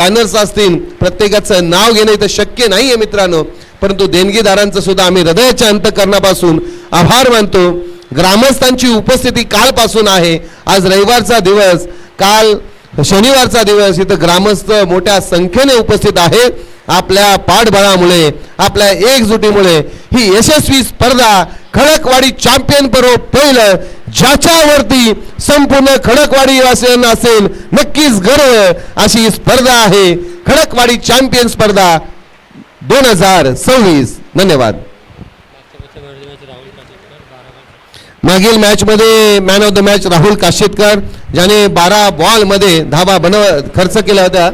Banners असतील, प्रत्येकाचं नाव घेणं इथं शक्य नाहीये मित्रांनो, परंतु देणगीदारांचं सुद्धा आम्ही हृदयाच्या अंतःकरणापासून आभार मानतो. ग्रामस्थांची उपस्थिती कालपासून आहे. आज रविवारचा दिवस, काल शनिवारचा दिवस. इथं ग्रामस्थ मोठ्या संख्येने उपस्थित आहेत. आपल्या पाठबळामुळे, आपल्या एकजुटीमुळे ही यशस्वी स्पर्धा खडकवाडी चॅम्पियन पर्व पहिलं, ज्याच्यावरती संपूर्ण खडकवाडी वासियांना असेल नक्कीच गर्व अशी स्पर्धा आहे. खडकवाडी चॅम्पियन स्पर्धा 2026. धन्यवाद. मागील मॅच मध्ये man of the match Rahul Kashetkar, ज्याने 12 बॉल मध्ये धावा खर्च केला होता.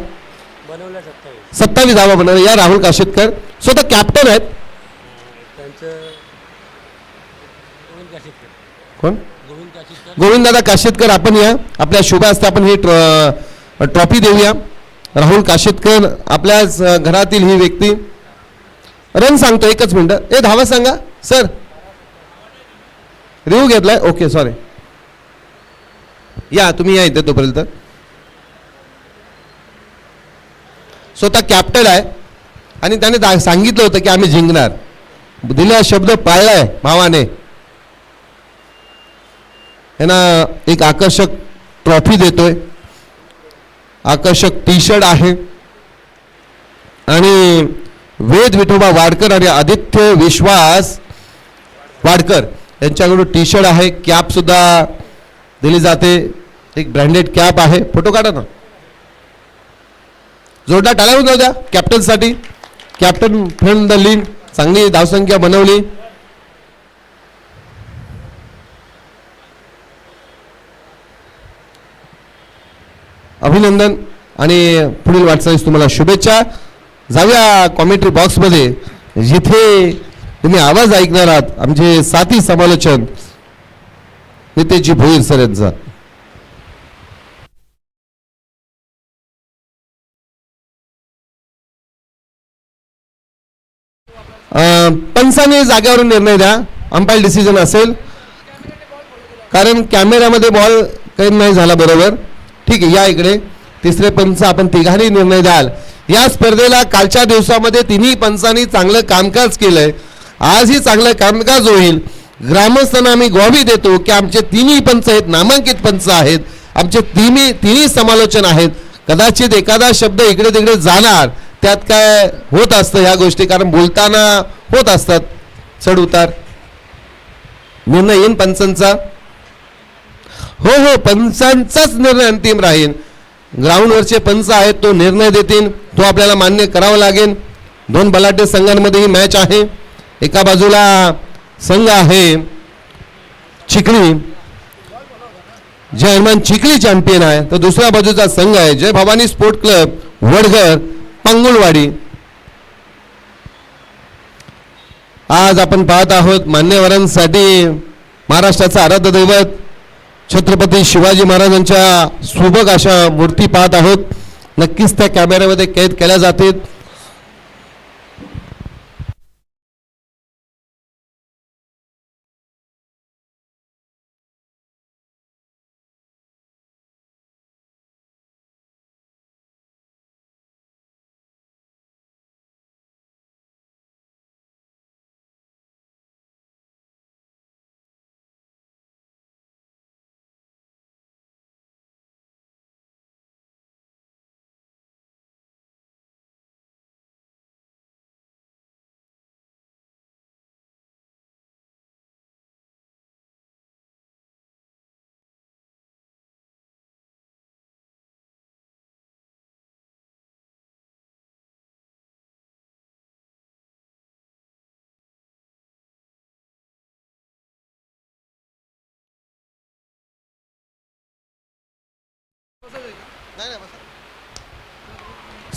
27 धावा बनवल्या. या राहुल काशेतकर स्वतः कॅप्टन आहेत. कोण? गोविंददादा काशेतकर. आपण या आपल्या शुभ हस्ते आपण ही ट्रॉफी देऊया. राहुल काशेतकर आपल्याच घरातील ही व्यक्ती. रन सांगतो, एकच मिनिट. धावा सांगा सर. रिव्ह्यू घेतलाय. Okay, sorry. या तुम्ही या इथे तोपर्यंत. स्वतः कॅप्टन आहे आणि त्याने सांगितलं होतं की आम्ही जिंकणार. दिलेला शब्द पाळलाय भावाने. यांना एक आकर्षक ट्रॉफी देतोय. आकर्षक टी शर्ट आहे आणि वेद विठोबा वाडकर आणि आदित्य विश्वास वाडकर यांच्याकडून टी शर्ट आहे. कॅप सुद्धा दिली जाते. एक ब्रँडेड कॅप आहे. फोटो काढा ना. जोरदार टाळ्या होऊन जाऊ द्या कॅप्टनसाठी. Captain friend the league. चांगली धावसंख्या बनवली. अभिनंदन आणि पुढील वाटचालीस तुम्हाला शुभेच्छा. जाऊया कॉमेंट्री बॉक्समध्ये, जिथे तुम्ही आवाज ऐकणार आहात आमचे साथी समालोचन नितेशजी भोईर सर यांचा. पंचाने जागेवरून निर्णय द्या. अंपायर डिसिजन असेल, कारण कॅमेऱ्यामध्ये बॉल काही नाही झाला बरोबर. ठीक आहे, या इकडे. तिसरे पंच आपण तिघांनी निर्णय द्याल. या स्पर्धेला कालच्या दिवसामध्ये तिन्ही पंचांनी चांगलं कामकाज केलंय. आजही चांगलं कामकाज होईल. ग्रामस्थांना आम्ही ग्वाही देतो की आमचे तिन्ही पंच आहेत, नामांकित पंच आहेत. आमचे तिन्ही समालोचन आहेत. कदाचित एखादा शब्द इकडे तिकडे जाणार, त्यात काय होत असतं ह्या गोष्टी, कारण बोलताना होत असतात चढ उतार. निर्णय येईन पंचांचा. हो, पंचांचाच निर्णय अंतिम राहील. ग्राउंडवरचे पंच आहेत, तो निर्णय देतील. तो आपल्याला मान्य करावा लागेल. दोन बलाढ्य संघांमध्ये ही मॅच आहे. एका बाजूला संघ आहे चिखली, जयमान चिखली चॅम्पियन आहे, तर दुसऱ्या बाजूचा संघ आहे जय भवानी स्पोर्ट क्लब वडघर पांगुळवाडी. आज आपण पाहत आहोत मान्यवरांसाठी महाराष्ट्राचा आराध्य दैवत छत्रपती शिवाजी महाराजांच्या सुबक अशा मूर्ती पाहत आहोत. नक्कीच त्या कॅमेऱ्यामध्ये कैद केल्या जातील.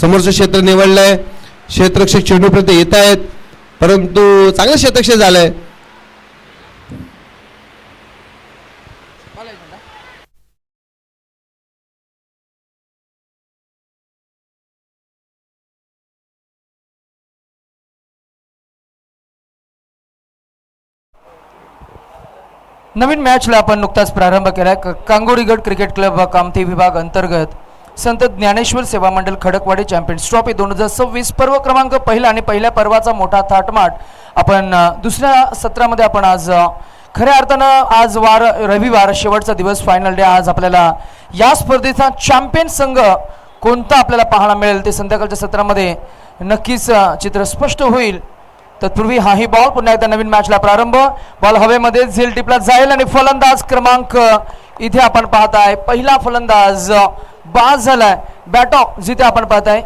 समोरचं क्षेत्र निवडलंय. क्षेत्ररक्षक चेंडूपर्यंत येत आहेत, परंतु चांगलं क्षेत्ररक्षक झालंय. नवीन मॅचला आपण नुकताच प्रारंभ केला. कांगोडी गट क्रिकेट क्लब व कामठी विभाग अंतर्गत संत ज्ञानेश्वर सेवा मंडळ खडकवाडी चॅम्पियन्स ट्रॉफी 2026 पर्व क्रमांक पहिला आणि पहिल्या पर्वाचा मोठा थाटमाट आपण दुसऱ्या सत्रामध्ये आपण आज खऱ्या अर्थानं आज रविवार शेवटचा दिवस फायनल डे. आज आपल्याला या स्पर्धेचा चॅम्पियन संघ कोणता आपल्याला पाहायला मिळेल ते संध्याकाळच्या सत्रामध्ये नक्कीच चित्र स्पष्ट होईल. तत्पूर्वी हाही बॉल पुन्हा एकदा नवीन मॅचला प्रारंभ. बॉल हवेमध्ये झेल टिपला जाईल आणि फलंदाज क्रमांक इथे आपण पाहताय पहिला फलंदाज बाद झालाय. बॅट ऑफ जिथे आपण पाहताय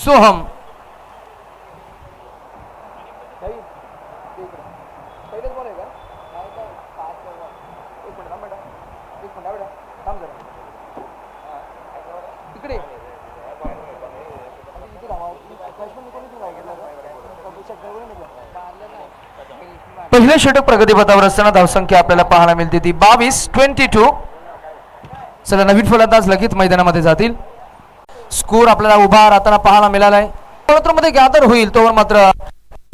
सोहम. पहिले षटक प्रगतीपथावर असताना धावसंख्या आपल्याला पाहायला मिळते ती 22-22. चला नवीन फलंदाज लगेच मैदानामध्ये जातील. स्कोर आपल्याला उभा राहताना पाहायला मिळाला आहे. मध्ये गॅदर होईल तोवर मात्र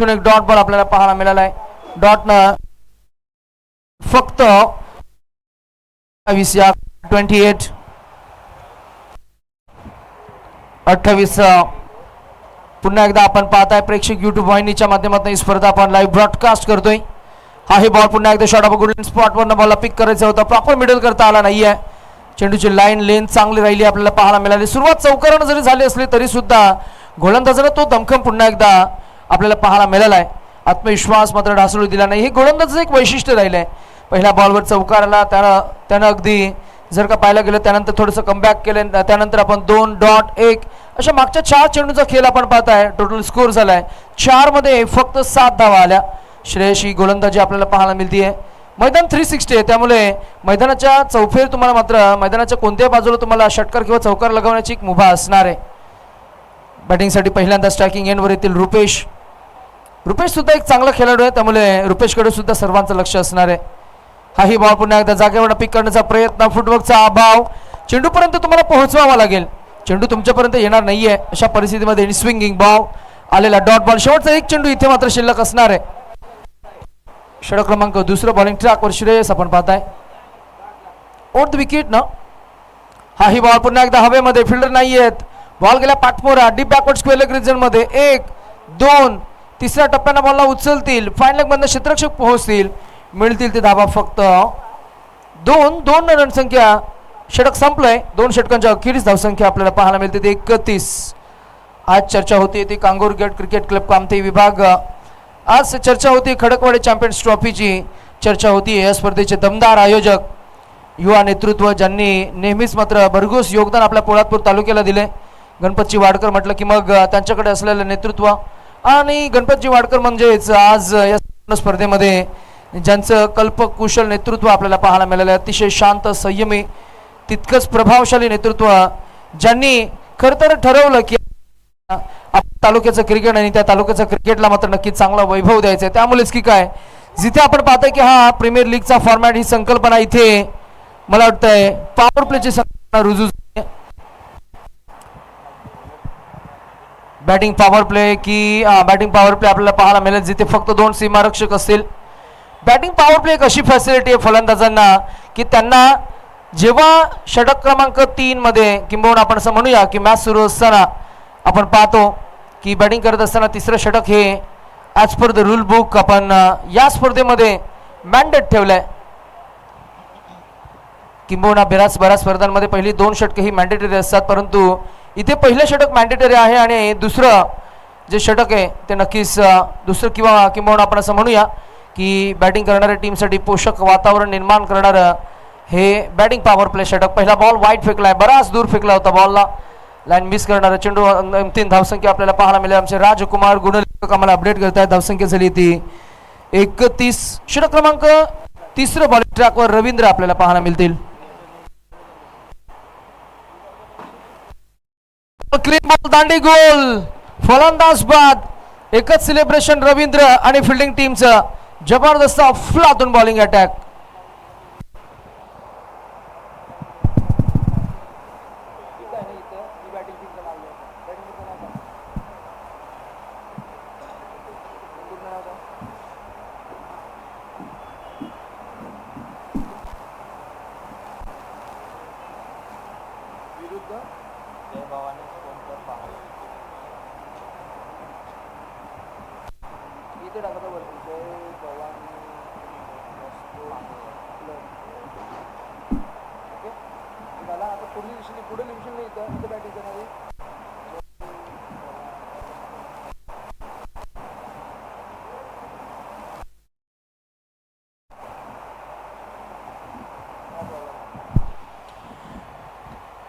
एक डॉट बॉल आपल्याला पाहायला मिळाला आहे. डॉटनं फक्त 28 पुन्हा एकदा आपण पाहताय प्रेक्षक युट्यूब वाहिनीच्या माध्यमातून ही स्पर्धा आपण लाईव्ह ब्रॉडकास्ट करतोय. हा हे बॉल पुन्हा एकदा शॉट ऑफ गुड स्पॉटवरनं बॉलला पिक करायचा होता. प्रॉपर मिडल करता आला नाहीये. चेंडूची लाईन लेन चांगली राहिली आपल्याला पाहायला मिळाली. सुरुवात चौकारानं जरी झाली असली तरी सुद्धा गोलंदाजानं तो दमखम पुन्हा एकदा आपल्याला पाहायला मिळाला आहे. आत्मविश्वास मात्र ढासळू दिला नाही. हे गोलंदाजाचं एक वैशिष्ट्य राहिलं आहे. पहिल्या बॉलवर चौकार आला त्यानं अगदी जर का पाहायला गेलं त्यानंतर थोडंसं कमबॅक केलं. त्यानंतर आपण 2.1 अशा मागच्या 4 चेंडूचा खेळ आपण पाहताय. टोटल स्कोर झालाय 4 मध्ये फक्त 7 धावा आल्या. श्रेयशी गोलंदाजी आपल्याला पाहायला मिळते. मैदान 360 आहे त्यामुळे मैदानाच्या चौफेर तुम्हाला मात्र मैदानाच्या कोणत्याही बाजूला तुम्हाला षटकार किंवा चौकार लगावण्याची एक मुभा असणार आहे. बॅटिंगसाठी पहिल्यांदा स्ट्रायकिंग एंडवर येतील रुपेश सुद्धा एक चांगला खेळाडू आहे त्यामुळे रुपेशकडे सुद्धा सर्वांचं लक्ष असणार आहे. हाही बॉल पुन्हा एकदा जागेवर पिक करण्याचा प्रयत्न. फुटवर्कचा अभाव. चेंडूपर्यंत तुम्हाला पोहोचवावा लागेल. चेंडू तुमच्यापर्यंत येणार नाहीये अशा परिस्थितीमध्ये स्विंगिंग बॉल आलेला डॉट बॉल. शेवटचा एक चेंडू इथे मात्र शिल्लक असणार आहे. षटक क्रमांक दुसरं बॉलिंग ट्रॅकवर श्रेयस आपण पाहताय ओट द विकेट ना. हाही बॉल पुन्हा एकदा हवेमध्ये. फिल्डर नाहीयेत. बॉल गेला पाठमोरा deep backward square leg region मध्ये. 1-2 तिसऱ्या टप्प्यानं बॉलला उचलतील. फाईन लेग मधनं क्षेत्ररक्षक पोहोचतील. मिळतील ते धाबा फक्त 2 रन संख्या. षटक संपलंय. 2 षटकांच्या अखेरीस धावसंख्या आपल्याला पाहायला मिळते ते 31. आज चर्चा होती ती कांगोर गेट क्रिकेट क्लब कामथे विभाग. आज चर्चा होती खडकवाडी चॅम्पियन्स ट्रॉफीची चर्चा होती. या स्पर्धेचे दमदार आयोजक युवा नेतृत्व ज्यांनी नेहमीच मात्र भरघोस योगदान आपल्या पोलादपूर तालुक्याला दिले. गणपतजी वाडकर म्हटलं की मग त्यांच्याकडे असलेलं नेतृत्व आणि गणपतजी वाडकर म्हणजेच आज या स्पर्धेमध्ये ज्यांचं कल्पक कुशल नेतृत्व आपल्याला पाहायला मिळालं. अतिशय शांत संयमी तितकंच प्रभावशाली नेतृत्व ज्यांनी खरं तर ठरवलं की तालुक्याचं क्रिकेट आणि त्या तालुक्याचं क्रिकेटला मात्र नक्की चांगला वैभव द्यायचा आहे. त्यामुळेच की काय जिथे आपण पाहतोय की हा प्रीमियर लीगचा फॉर्मॅट ही संकल्पना इथे मला वाटतंय पॉवर प्लेची संकल्पना रुजू झाली. बॅटिंग पॉवर प्ले की बॅटिंग पॉवर प्ले आपल्याला पाहायला मिळेल जिथे फक्त 2 सीमारक्षक असतील. बॅटिंग पॉवर प्ले एक अशी फॅसिलिटी आहे फलंदाजांना की त्यांना जेव्हा षटक क्रमांक 3 मध्ये किंबहुना आपण असं म्हणूया की मॅच सुरू असताना आपण पाहतो की बॅटिंग करत असताना तिसरं षटक हे as per the rule book आपण या स्पर्धेमध्ये मॅन्डेट ठेवलंय. किंबहुना बऱ्याच स्पर्धांमध्ये पहिली 2 षटके ही मॅन्डेटरी असतात परंतु इथे पहिलं षटक मॅन्डेटरी आहे आणि दुसरं जे षटक आहे ते नक्कीच दुसरं किंबहुना आपण असं म्हणूया की बॅटिंग करणाऱ्या टीमसाठी पोषक वातावरण निर्माण करणारं हे बॅटिंग पॉवर प्ले षटक. पहिला बॉल वाईट फेकलाय. बराच दूर फेकला होता बॉलला. लाईन मिस करणारा चेंडू. अंतिम धावसंख्या आपल्याला पाहायला मिळेल. आमचे राजकुमार गुणलेखक आम्हाला अपडेट करतायत. धावसंख्या झाली ती 31. षटक क्रमांक 3 बॉलिंग ट्रॅकवर रवींद्र आपल्याला पाहायला मिळतील. क्लीन बॉल दांडी गोल. फलंदाज बाद. एकच सेलिब्रेशन रवींद्र आणि फिल्डिंग टीमचं जबरदस्त अफलातून बॉलिंग अटॅक.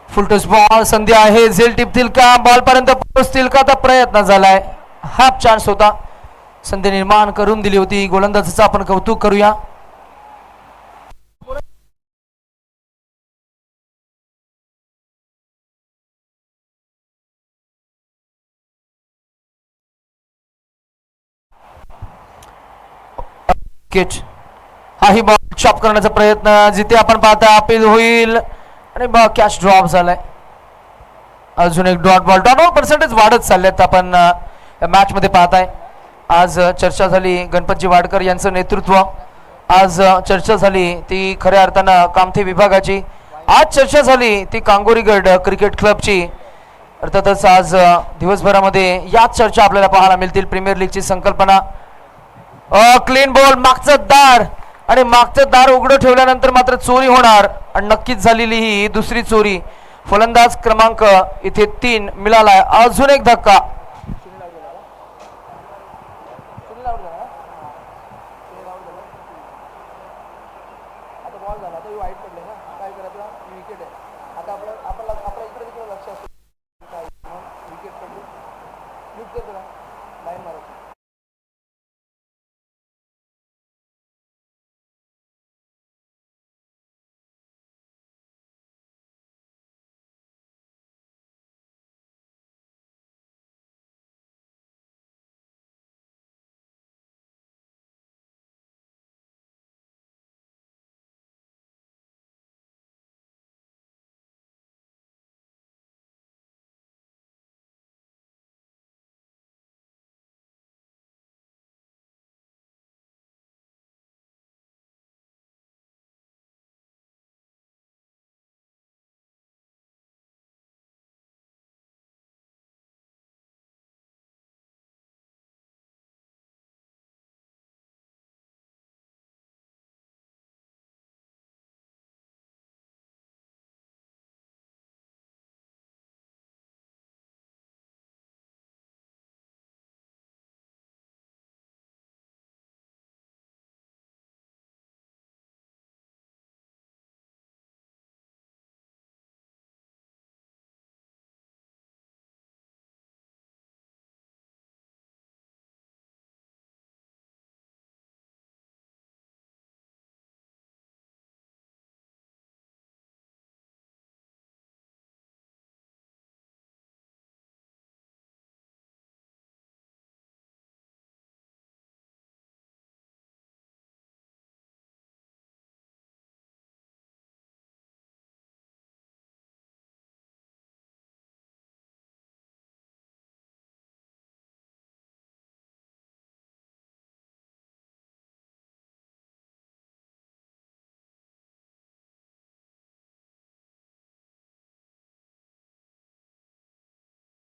फुलटॉस बॉल संधी आहे, झेल टिपतील का, बॉल पर्यंत पोहोचतील का, तर प्रयत्न झालाय. हाफ चान्स होता, संधी निर्माण करून दिली होती. गोलंदाजाचं आपण कौतुक करूया. हाही बॉल चॉप करण्याचा प्रयत्न, जिथे आपण पाहता अपील होईल आणि कॅच ड्रॉप झालाय. अजून एक डॉट बॉल पर्सेंटेज वाढत चाललेत आपण मॅच मध्ये पाहताय. आज चर्चा झाली गणपतजी वाडकर यांचं नेतृत्व, आज चर्चा झाली ती खऱ्या अर्थानं कामथे विभागाची, आज चर्चा झाली ती कांगोरीगड क्रिकेट क्लबची. अर्थातच आज दिवसभरामध्ये याच चर्चा आपल्याला पाहायला मिळतील. प्रीमियर लीगची संकल्पना, क्लीन बॉल, मागचं दार, आणि मागचं दार उघडं ठेवल्यानंतर मात्र चोरी होणार, आणि नक्कीच झालेली ही दुसरी चोरी. फलंदाज क्रमांक इथे 3 मिळालाय. अजून एक धक्का,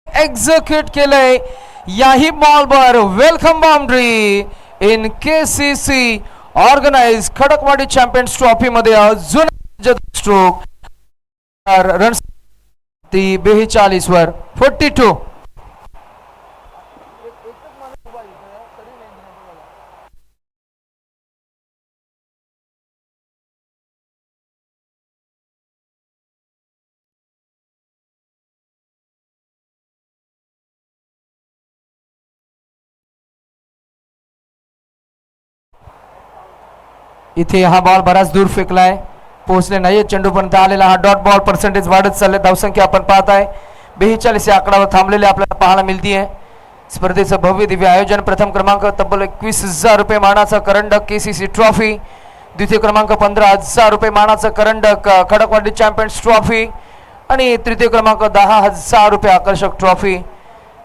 एक्झिक्यूट केलंय याही बॉलवर. Welcome boundary in KCC organize Khadakwadi champions trophy मध्ये अजून स्ट्रोक रन ती 42 वर 42. इथे हा बॉल बराच दूर फेकलाय, पोहोचले नाहीये चेंडू पर्यंत आलेला हा डॉट बॉल. पर्सेंटेज वाढत चालले, धावसंख्या आपण पाहताय 42 या आकडावर थांबलेले आपल्याला पाहायला मिळतीये. स्पर्धेचं भव्य दिव्य आयोजन. प्रथम क्रमांक तब्बल 21,000 रुपये मानाचा करंडक केसीसी ट्रॉफी, द्वितीय क्रमांक 15,000 रुपये मानाचा करंडक खडकवाडी चॅम्पियन्स ट्रॉफी, आणि तृतीय क्रमांक 10,000 रुपये आकर्षक ट्रॉफी.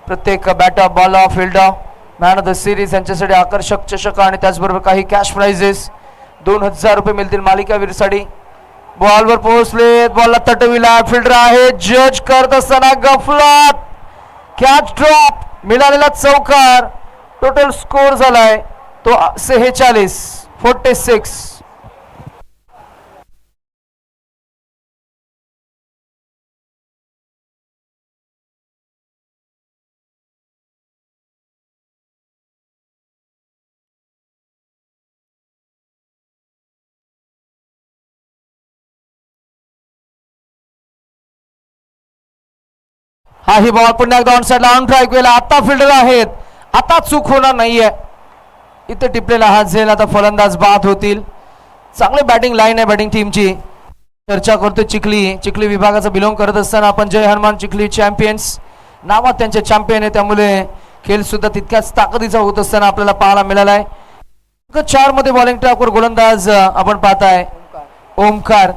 प्रत्येक bat of, ball of, field of, man of the series यांच्यासाठी आकर्षक चषक आणि त्याचबरोबर काही कॅश प्राइजेस 2,000 रुपये मिळतील मालिकावीरसाठी. बॉलवर पोहोचले, बॉलला तटविला, फिल्डर आहे, जज करत असताना गफलत, कॅच ड्रॉप, मिळालेला चौकार. टोटल स्कोर झालाय तो 46. हा ही बॉल पुन्हा एकदा ऑन साइडला ऑन ट्राय केला. आता फिल्डर आहेत, आता चूक होणार नाहीये. इथे टिपलेला हात झेल. आता फलंदाज बाद होतील. चांगली बॅटिंग लाईन आहे बॅटिंग टीमची. चर्चा करतो चिखली विभागाचा बिलोंग करत असताना आपण जय हनुमान चिखली चॅम्पियन्स नावात त्यांचे चॅम्पियन आहे, त्यामुळे खेळ सुद्धा तितक्याच ताकदीचा होत असताना आपल्याला पाहायला मिळाला आहे. 4 मध्ये बॉलिंग ट्रॅकवर गोलंदाज आपण पाहताय ओमकार.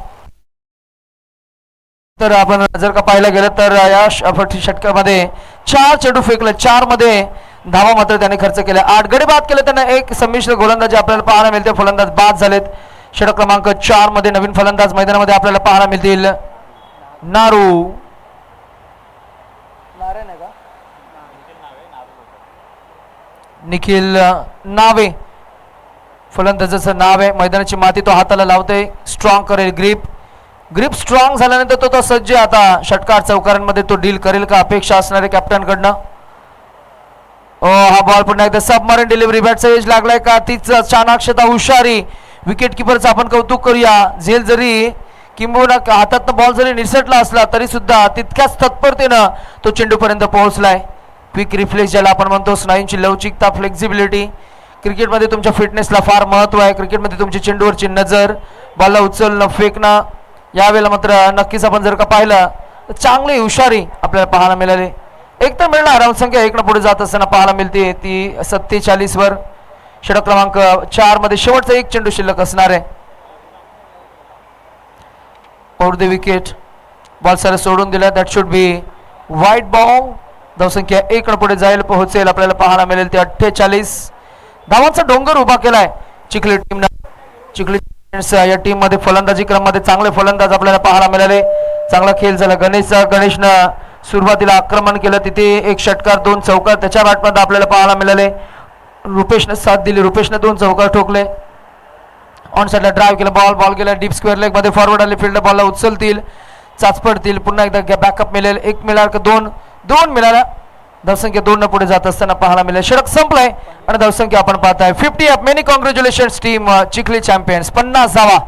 तर आपण जर का पाहायला गेलं तर या षटकामध्ये 4 चेंडू फेकले, 4 मध्ये धावा मात्र त्याने खर्च केल्या. 8 गडी बाद केले. त्यांना एक संमिश्र गोलंदाजी आपल्याला पाहायला मिळते. फलंदाज बाद झालेत. षटक क्रमांक 4 मध्ये नवीन फलंदाज मैदानामध्ये आपल्याला पाहायला मिळतील. निखिल नावे फलंदाजाचं नाव आहे. मैदानाची माती तो हाताला लावतोय. स्ट्रॉंग करेल ग्रिप स्ट्रॉंग झाल्यानंतर तो सज्ज आता षटकार चौकारांमध्ये तो डील करेल का अपेक्षा असणारे कॅप्टन कडनं. हा बॉल पुन्हा एकदा सबमरीन डिलिव्हरी बॅटचा एज लागलाय का तीच चाणाक्षता हुशारी. विकेट किपरचं आपण कौतुक करूया. झेल जरी किंबहुना हातातनं बॉल जरी निसटला असला तरी सुद्धा तितक्याच तत्परतेनं तो चेंडू पर्यंत पोहोचलाय. क्विक रिफ्लेक्स ज्याला आपण म्हणतो, स्नायूंची लवचिकता, फ्लेक्झिबिलिटी. क्रिकेटमध्ये तुमच्या फिटनेसला फार महत्व आहे. क्रिकेटमध्ये तुमची चेंडूवरची नजर, बॉलला उचलणं, फेकणं. यावेळेला मात्र नक्कीच आपण जर का पाहिलं तर चांगली हुशारी आपल्याला पाहायला मिळाली. एक तर मिळणार धाव संख्या 1 पुढे जात असताना पाहायला मिळते ती 47 वर. षटक क्रमांक 4 मध्ये शेवटचा एक चेंडू शिल्लक असणार आहे. Over the wicket ball sir सोडून दिला. दॅट शुड बी वाईट बॉल. धावसंख्या 1 पुढे जाईल, पोहोचेल. आपल्याला पाहायला मिळेल ते 48 धावांचा डोंगर उभा केलाय चिखली टीमनं. चिखली या टीम मध्ये फलंदाजी क्रम मध्ये चांगले फलंदाज आपल्याला पाहायला मिळाले. चांगला खेळ झाला. गणेशनं सुरुवातीला आक्रमण केलं, तिथे एक षटकार 2 चौकार त्याच्या बॅटमध्ये आपल्याला पाहायला मिळाले. रुपेशने साथ दिली. रुपेशने 2 चौकार ठोकले. ऑन साइडला ड्राईव्ह केला. बॉल गेला डीप स्क्वेअर लेग मध्ये. फॉरवर्ड आले फिल्डर बॉलला उचलतील, चाचपडतील. पुन्हा एकदा बॅकअप मिळेल. 1 मिळाला का 2 मिळाला. धावसंख्या 2 पुढे जात असताना पाहायला मिळेल. षटक संपलंय आणि धावसंख्या आपण पाहताय 50 up. Many congratulations team Chikhli champions. 50 धावा.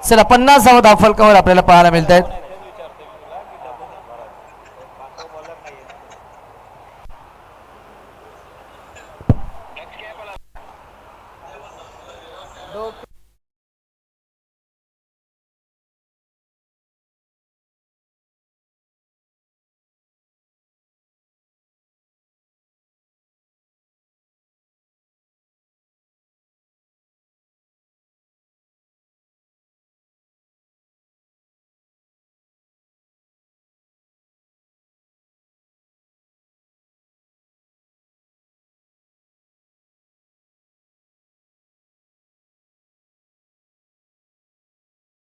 चला 50 धावा धावफलकावर आपल्याला पाहायला मिळत आहेत.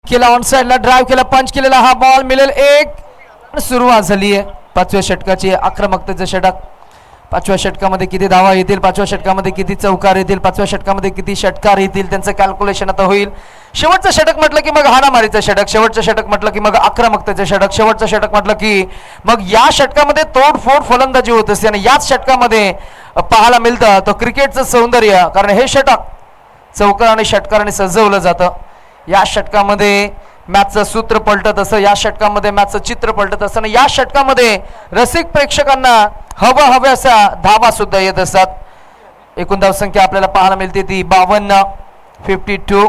केला ऑन साइडला ड्राईव्ह केला, पंच केलेला. हा बॉल मिळेल 1. सुरुवात झाली आहे 5व्या षटकाची. आक्रमकतेचं षटक. 5व्या षटकामध्ये किती धावा येतील, 5व्या षटकामध्ये किती चौकार येतील, 5व्या षटकामध्ये किती षटकार येतील, त्यांचं कॅल्क्युलेशन आता होईल. शेवटचं षटक म्हटलं की मग हाणामारीचं षटक, शेवटचं षटक म्हटलं की मग आक्रमकतेचं षटक, शेवटचं षटक म्हटलं की मग या षटकामध्ये तोडफोड फलंदाजी होत असते आणि याच षटकामध्ये पाहायला मिळतं तो क्रिकेटचं सौंदर्य. कारण हे षटक चौकार आणि षटकाराने सजवलं जातं. या षटकामध्ये मॅचचं सूत्र पलटत असं, या षटकामध्ये मॅचचं चित्र पलटत असतं आणि या षटकामध्ये रसिक प्रेक्षकांना हव्या अशा धावा सुद्धा येत असतात. एकूण धावसंख्या आपल्याला पाहायला मिळते ती 52, 52.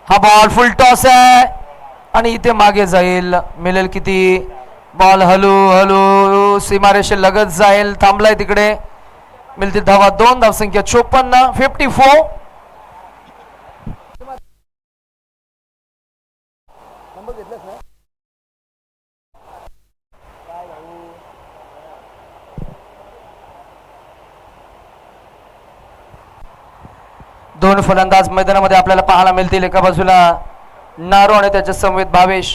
हा बॉल फुल टॉस आहे आणि इथे मागे जाईल. मिळेल किती? बॉल हलू सीमारेषे लगत जाईल. थांबलाय तिकडे. मिळतील धावा 2. धावसंख्या 54, 54. दोन फलंदाज मैदानामध्ये आपल्याला पाहायला मिळतील. एका बाजूला नारो आणि त्याच्या समवेत भावेश.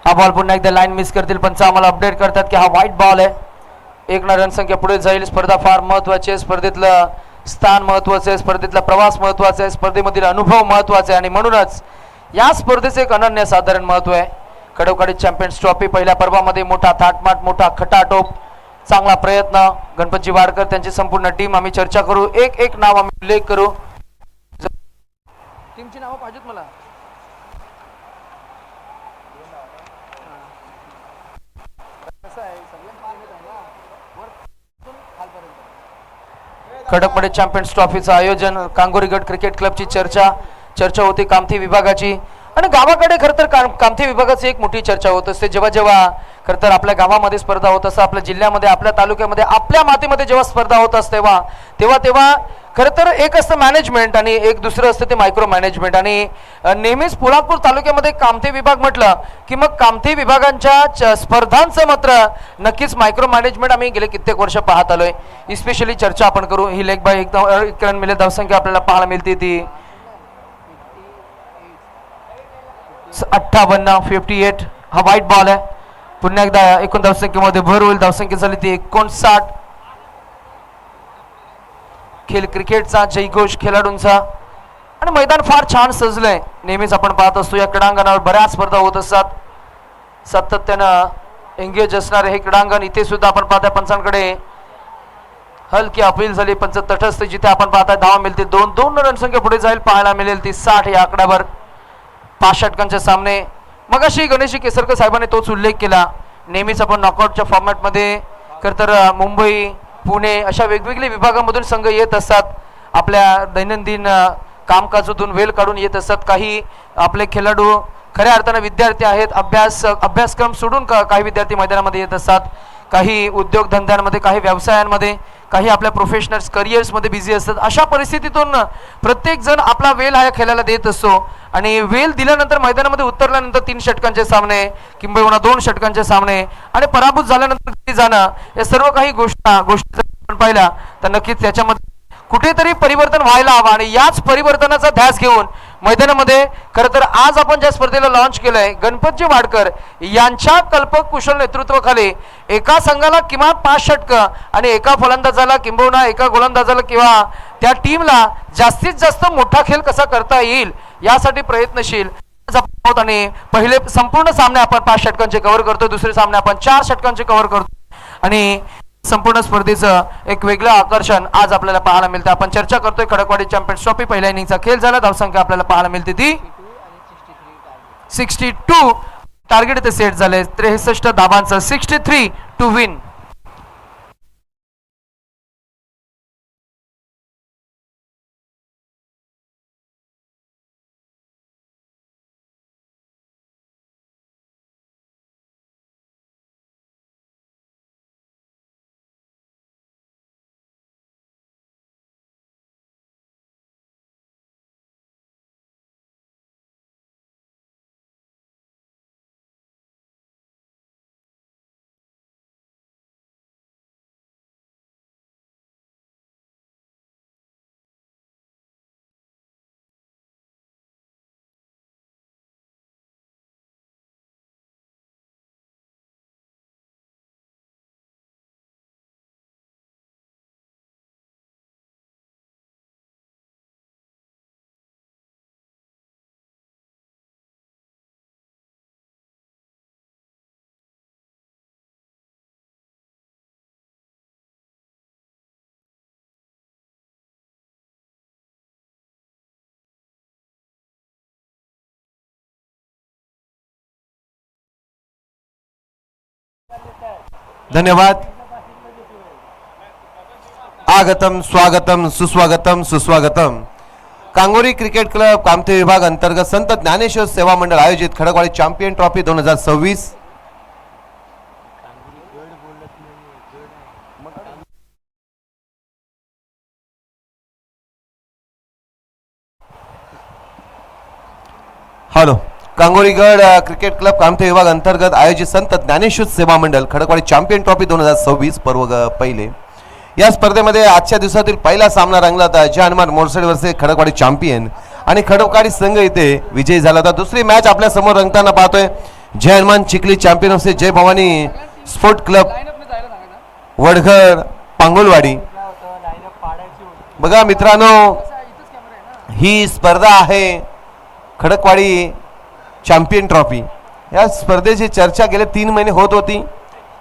हा बॉल पुन्हा एकदा लाईन मिस करतील. पंच आम्हाला अपडेट करतात की हा वाईट बॉल आहे. एक ना रनसंख्या पुढे जाईल. स्पर्धा फार महत्वाची आहे. स्पर्धेतलं स्थान महत्वाचं आहे. स्पर्धेतला प्रवास महत्वाचा आहे. स्पर्धेमधील अनुभव महत्वाचा आहे आणि म्हणूनच या स्पर्धेचे एक अनन्यसाधारण महत्व आहे. कडोकाडी चॅम्पियन्स ट्रॉफी पहिल्या पर्वामध्ये मोठा थाटमाट, मोठा खटाटोप, चांगला प्रयत्न. गणपतजी वाडकर त्यांची संपूर्ण टीम आम्ही चर्चा करू. एक नाव आम्ही उल्लेख करू. टीमची नावं पाहिजेत मला. खडकपडे चॅम्पियन्स ट्रॉफीचं आयोजन, कांगोरी गट क्रिकेट क्लबची चर्चा होती कामठी विभागाची. आणि गावाकडे खरं तर कामठी विभागाची एक मोठी चर्चा होत असते. जेव्हा खरं तर आपल्या गावामध्ये स्पर्धा होत असते, आपल्या जिल्ह्यामध्ये, आपल्या तालुक्यामध्ये, आपल्या मातीमध्ये जेव्हा स्पर्धा होत असते तेव्हा खरं तर एक असतं मॅनेजमेंट आणि एक दुसरं असतं ते मायक्रो मॅनेजमेंट. आणि नेहमीच पोलादपूर तालुक्यामध्ये कामठी विभाग म्हटलं की मग कामठी विभागांच्या स्पर्धांचं मात्र नक्कीच मायक्रो मॅनेजमेंट आम्ही गेले कित्येक वर्ष पाहत आलोय. स्पेशली चर्चा आपण करू. ही लेग बाय एक रन मिळेल. धावसंख्या आपल्याला पाहायला मिळते ती 58, 58. हा वाईट बॉल आहे. पुन्हा एकदा एकूण धावसंख्येमध्ये भर होईल. धावसंख्या झाली ती 59. खेळ क्रिकेटचा जयघोष खेळाडूंचा आणि मैदान फार छान सजलंय. नेहमीच आपण पाहत असतो या क्रीडांगणावर बऱ्याच स्पर्धा होत असतात. सातत्यानं एंगेज असणारे हे क्रीडांगण. इथे सुद्धा आपण पाहताय पंचांकडे हलकी अपील झाली. पंच तटस्थ जिथे आपण पाहताय धावा मिळते. 2 रनसंख्या पुढे जाईल. पाहायला मिळेल ती 60 या आकड्यावर. 5 षटकांचे सामने. मगाशी गणेश केसरकर साहेबांनी तोच उल्लेख केला. नेहमीच आपण नॉकआउटच्या फॉर्मॅटमध्ये खरं तर मुंबई, पुणे अशा वेगवेगळ्या विभागामधून संघ येत असतात. आपल्या दैनंदिन कामकाजातून वेळ काढून येत असतात. काही आपले खेळाडू खऱ्या अर्थानं विद्यार्थी आहेत. अभ्यासक्रम सोडून काही विद्यार्थी मैदानामध्ये येत असतात. काही उद्योगधंद्यांमध्ये, काही व्यवसायांमध्ये, काही आपल्या प्रोफेशनल्स करिअर्समध्ये बिझी असतात. अशा परिस्थितीतून प्रत्येक जण आपला वेळ हा खेळायला देत असतो आणि वेळ दिल्यानंतर मैदानामध्ये उतरल्यानंतर 3 षटकांचे सामने किंबहुना 2 षटकांचे सामने आणि पराभूत झाल्यानंतर घरी जाणं या सर्व काही गोष्टी आपण पाहिल्या तर नक्कीच त्याच्यामध्ये कुठेतरी परिवर्तन व्हायला हवं. आणि याच परिवर्तनाचा ध्यास घेऊन मैदानामध्ये खरं तर आज आपण ज्या स्पर्धेला लॉन्च केलंय गणपतजी वाडकर यांच्या कल्पक कुशल नेतृत्वाखाली एका संघाला किमान 5 षटकं आणि एका फलंदाजाला किंबहुना एका गोलंदाजाला किंवा त्या टीमला जास्तीत जास्त मोठा खेळ कसा करता येईल यासाठी प्रयत्नशील आहोत. आणि पहिले संपूर्ण सामने आपण 5 षटकांचे कव्हर करतो. दुसरे सामने आपण 4 षटकांचे कव्हर करतो आणि संपूर्ण स्पर्धेचं एक वेगळं आकर्षण आज आपल्याला पाहायला मिळतं. आपण चर्चा करतोय खडकवाडी चॅम्पियन्स ट्रॉफी पहिल्या इनिंगचा खेळ झाला. धावसंख्या आपल्याला पाहायला मिळते ती 62. टार्गेट ते सेट झाले 63 धाबांचं. 63 टू विन. धन्यवाद. आगतम स्वागतम सुस्वागतम सुस्वागतम. कांगोरी क्रिकेट क्लब कामथे विभाग अंतर्गत संत ज्ञानेश्वर सेवा मंडळ आयोजित Khadakwadi champion trophy 2026. Hello. Kangorigad cricket club Kamthe विभाग अंतर्गत आयोजित संत ज्ञानेश्वर सेवा मंडळ खडकवाडी चॅम्पियन ट्रॉफी 2026 पर्व पहिले. या स्पर्धेमध्ये आजच्या दिवसातील पहिला सामना रंगला होता. जय हनुमान मोरसेड वर्से खडकवाडी चॅम्पियन आणि खडकवाडी संघ इथे विजयी झाला होता. दुसरी मॅच आपल्या समोर रंगताना पाहतोय. जय हनुमान चिखली चॅम्पियन वर्से जय भवानी स्पोर्ट क्लब वडघर पांगोलवाडी. बघा मित्रांनो, ही स्पर्धा आहे खडकवाडी चॅम्पियन ट्रॉफी. या स्पर्धेची चर्चा गेले 3 महिने होत होती.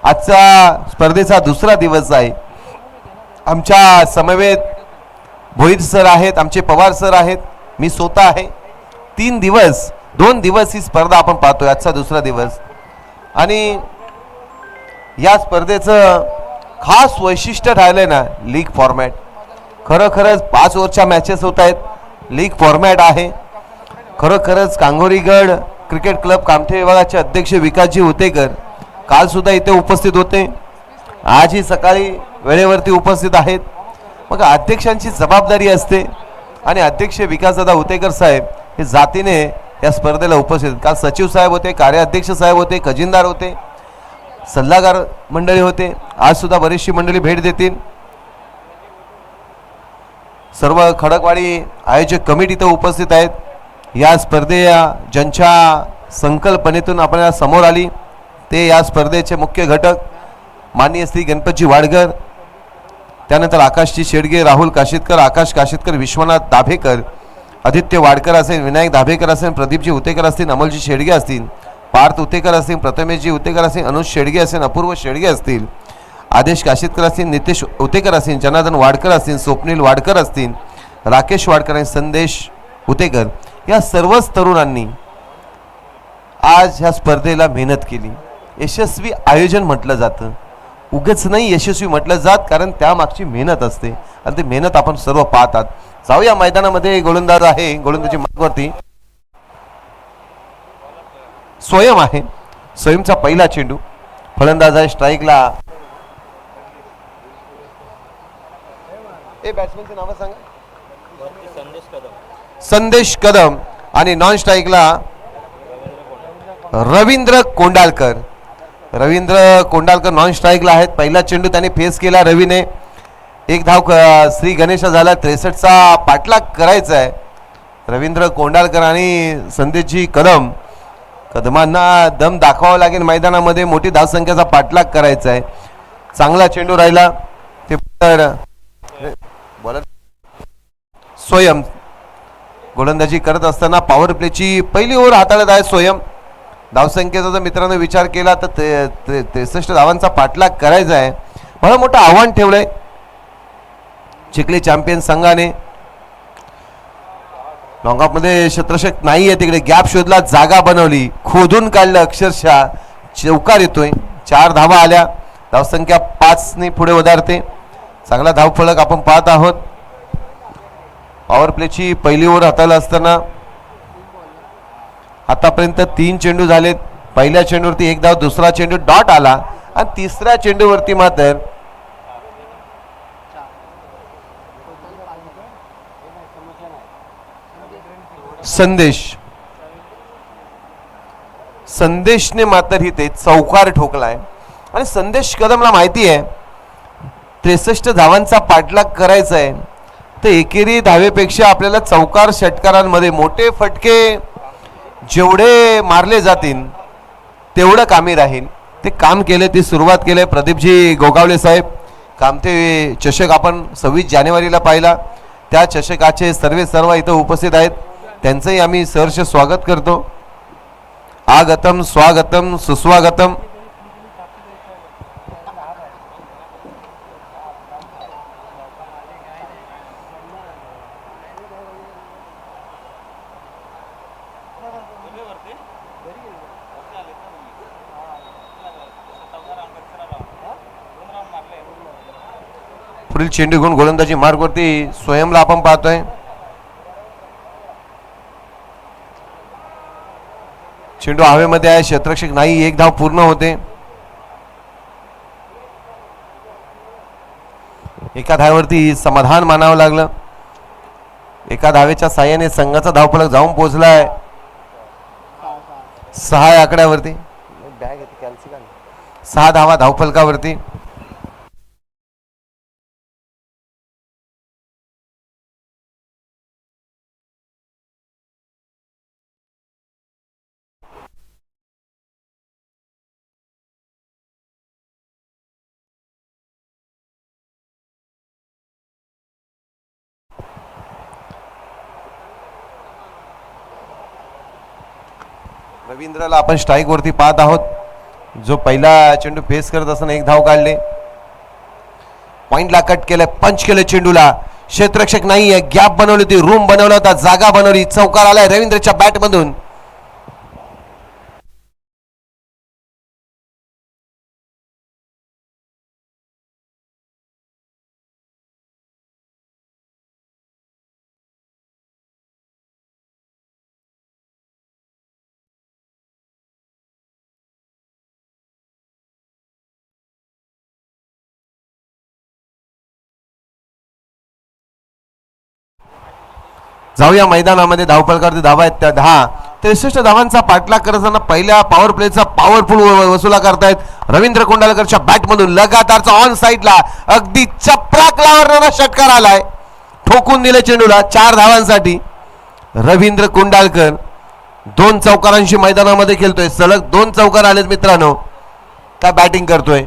आजचा स्पर्धेचा दुसरा दिवस आहे. आमच्या समवेत भोईर सर आहेत, आमचे पवार सर आहेत, मी स्वतः आहे. 2 दिवस ही स्पर्धा आपण पाहतोय. आजचा दुसरा दिवस आणि या स्पर्धेचं खास वैशिष्ट्य राहिलंय ना, लीग फॉर्मॅट. खरोखरच 5 ओव्हरच्या मॅचेस होत आहेत. लीग फॉर्मॅट आहे. खरोखरच कांगोरीगड क्रिकेट क्लब कामथे विभागाचे अध्यक्ष विकासजी उतेकर काल सुद्धा इथे उपस्थित होते. आजही सकाळी वेळेवरती उपस्थित आहेत. मग अध्यक्षांची जबाबदारी असते आणि अध्यक्ष विकासदादा उतेकर साहेब हे जातीने या स्पर्धेला उपस्थित. काल सचिव साहेब होते, कार्याध्यक्ष साहेब होते, खजिनदार होते, सल्लागार मंडळी होते. आज सुद्धा बरीचशी मंडळी भेट देतील. सर्व खडकवाडी आयोजक कमिटी इथं उपस्थित आहेत. या स्पर्धेया ज्यांच्या संकल्पनेतून आपल्याला समोर आली ते या स्पर्धेचे मुख्य घटक माननीय श्री गणपतजी वाडकर, त्यानंतर आकाशजी शेडगे, राहुल काशीतकर, आकाश काशीतकर, विश्वनाथ दाभेकर, आदित्य वाडकर असेल, विनायक दाभेकर असेल, प्रदीपजी उतेकर असतील, अमोलजी शेडगे असतील, पार्थ उतेकर असतील, प्रथमेशजी उतेकर असतील, अनुज शेडगे असेल, अपूर्व शेडगे असतील, आदेश काशीतकर असतील, नितेश उतेकर असतील, जनार्दन वाडकर असतील, स्वप्नील वाडकर असतील, राकेश वाडकर आणि संदेश उतेकर या सर्वच तरुणांनी आज ह्या स्पर्धेला मेहनत केली. यशस्वी आयोजन म्हटलं जातं, उगच नाही यशस्वी म्हटलं जात, कारण त्यामागची मेहनत असते आणि ती मेहनत आपण सर्व पाहतात. जाऊया मैदानामध्ये. गोलंदाज आहे, गोलंदाजी मार्गवरती स्वयं आहे. स्वयंचा पहिला चेंडू. फलंदाज आहे स्ट्राईकला. बॅट्समॅनचं नाव सांगा. संदेश कदम. आणि नॉन स्ट्राईकला रवींद्र कोंडालकर. रवींद्र कोंडालकर नॉन स्ट्राईकला आहेत. पहिला चेंडू त्याने फेस केला रवीने. 1 धाव श्री गणेशा झाला. 63चा पाठलाग करायचा आहे. रवींद्र कोंडालकर आणि संदेशजी कदमांना दम दाखवावा लागेल मैदानामध्ये. मोठी धावसंख्येचा पाठलाग करायचा आहे. चांगला चेंडू राहिला. ते स्वयं गोलंदाजी करत असताना पॉवर प्लेची पहिली ओव्हर हाताळत आहे स्वयं. धावसंख्येचा जर मित्रांनो विचार केला तर 63 धावांचा पाठलाग करायचा आहे. बरं मोठं आव्हान ठेवलंय चिखली चॅम्पियन संघाने. लॉंगऑफमध्ये क्षेत्ररक्षक नाही आहे, तिकडे गॅप शोधला, जागा बनवली, खोदून काढलं, अक्षरशः चौकार येतोय. 4 धावा आल्या. धावसंख्या 5ने पुढे वधारते. चांगला धावफलक आपण पाहत आहोत. पॉवर प्लेची पहिली ओव्हर हाताळत असताना आतापर्यंत 3 चेंडू झालेत. पहिल्या चेंडूवरती 1 धाव, दुसरा चेंडू डॉट आला आणि तिसऱ्या चेंडूवरती मात्र संदेशने मात्र इथे चौकार ठोकलाय. आणि संदेश कदमला माहिती आहे 63 धावांचा पाठलाग करायचा आहे, तर एकेरी धावेपेक्षा आपल्याला चौकार षटकारांमध्ये मोठे फटके जेवढे मारले जातील तेवढं कामी राहील. ते काम केले, ती सुरुवात केले. प्रदीपजी गोगावले साहेब, कामते चषक आपण 26 जानेवारीला पाहिला. त्या चषकाचे सर्व इथं उपस्थित आहेत. त्यांचंही आम्ही सहर्ष स्वागत करतो. आगतम स्वागतम सुस्वागतम. पुढील चेंडू घेऊन गोलंदाजी मार्गवरती स्वयंला आपण पाहतोय. चेंडू हवेमध्ये आहे, क्षेत्ररक्षक नाही, एक धाव पूर्ण होते. एका धावेवरती समाधान मानावं लागलं. एका धावेच्या साह्याने संघाचा धावफलक जाऊन पोहोचलाय 6 या आकड्यावरती. 6 धावा धावफलकावरती. रवींद्रला आपण स्ट्राईक वरती पाहत आहोत, जो पहिला चेंडू फेस करत असताना एक धाव काढले. पॉइंटला कट केलं, पंच केलं चेंडूला. क्षेत्ररक्षक नाहीये, गॅप बनवली होती, रूम बनवला होता, जागा बनवली. चौकार आलाय रवींद्रच्या बॅट मधून. जाऊया मैदानामध्ये. धावफलकावरती धावा आहेत त्या 10. 63 धावांचा पाठलाग करताना पहिल्या पॉवर प्लेचा पॉवरफुल वसुला करतायत रवींद्र कुंडालकरच्या बॅटमधून. लगातारचा ऑन साईडला अगदी चपराक लावणारा षटकार आलाय, ठोकून दिले चेंडूला 4 धावांसाठी. रवींद्र कुंडालकर 2 चौकारांशी मैदानामध्ये खेळतोय. सलग 2 चौकार आलेत मित्रांनो. काय बॅटिंग करतोय,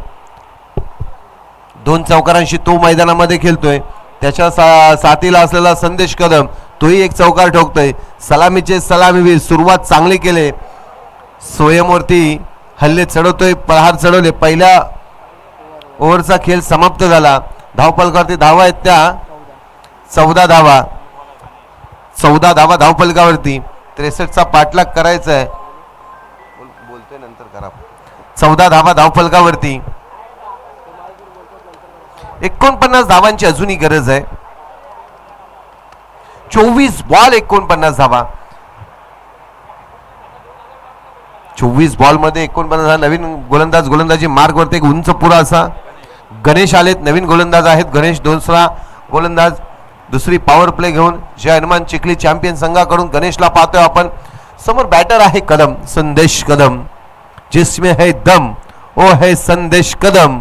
2 चौकारांशी तो मैदानामध्ये खेळतोय. त्याच्या साथीला असलेला संदेश कदम तोही एक चौकार ठोकतोय. सलामीचे सलामीवीर, सुरुवात चांगली केले. स्वयंवरती हल्ले चढवतोय, प्रहार चढवले. पहिल्या ओव्हरचा खेळ समाप्त झाला. धावफलकावरती धावा आहेत त्या 14 धावा. 14 धावा धावफलकावरती. 63चा पाठलाग करायचा आहे. बोलतोय नंतर करा. 14 धावा धावफलकावरती. 49 धावांची अजूनही गरज आहे. 24 बॉल 49 धावा. 24 बॉल मध्ये 49 धावा. नवीन गोलंदाजी मार्गवरती एक उंच पुरा असा गणेश आलेत. नवीन गोलंदाज आहेत गणेश. दुसरा गोलंदाज दुसरी पॉवर प्ले घेऊन जय हनुमान चिखली चॅम्पियन संघाकडून गणेशला पाहतोय आपण. समोर बॅटर आहे कदम, संदेश कदम. जिसमें है दम वो है संदेश कदम.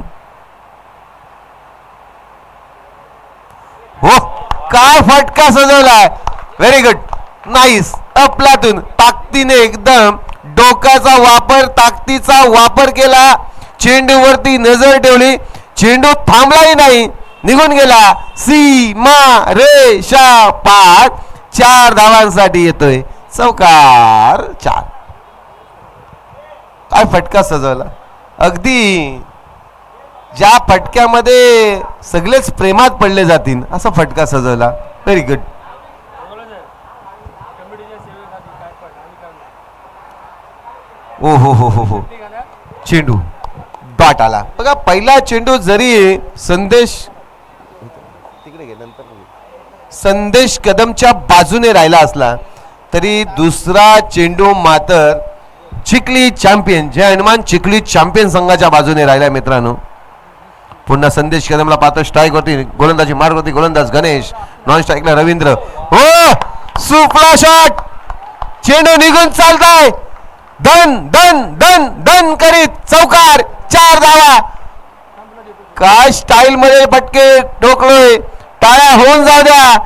हो, काय फटका सजवलाय. Very good, nice. अफलातून ताकदीने एकदम डोक्याचा वापर, ताकदीचा वापर केला. चेंडूवरती नजर ठेवली, चेंडू थांबलाही नाही, निघून गेला. सीमा रेषा पार. 4 धावांसाठी येतोय चौकार. 4. काय फटका सजवला. अगदी ज्या फटक्यामध्ये सगळेच प्रेमात पडले जातील असा फटका सजवला. Very good. ओ हो हो हो हो. चेंडू डॉट आला बघा. पहिला चेंडू जरी संदेश कदमच्या बाजूने राहिला असला तरी दुसरा चेंडू मात्र चिखली चॅम्पियन जय हनुमान चिखली चॅम्पियन संघाच्या बाजूने राहिला मित्रांनो. पुन्हा संदेश कदमला पाहतो स्ट्राईक वरती. गोलंदाजी मार्ग होती. गोलंदाज गणेश. नॉन स्ट्राईकला रवींद्र. हो, सुपला शॉट. चेंडू निघून चालताय. धन धन धन धन करीत चौकार. 4 धावा. काय स्टाईल मध्ये फटके ठोकलोय. टाळ्या होऊन जाऊ द्या.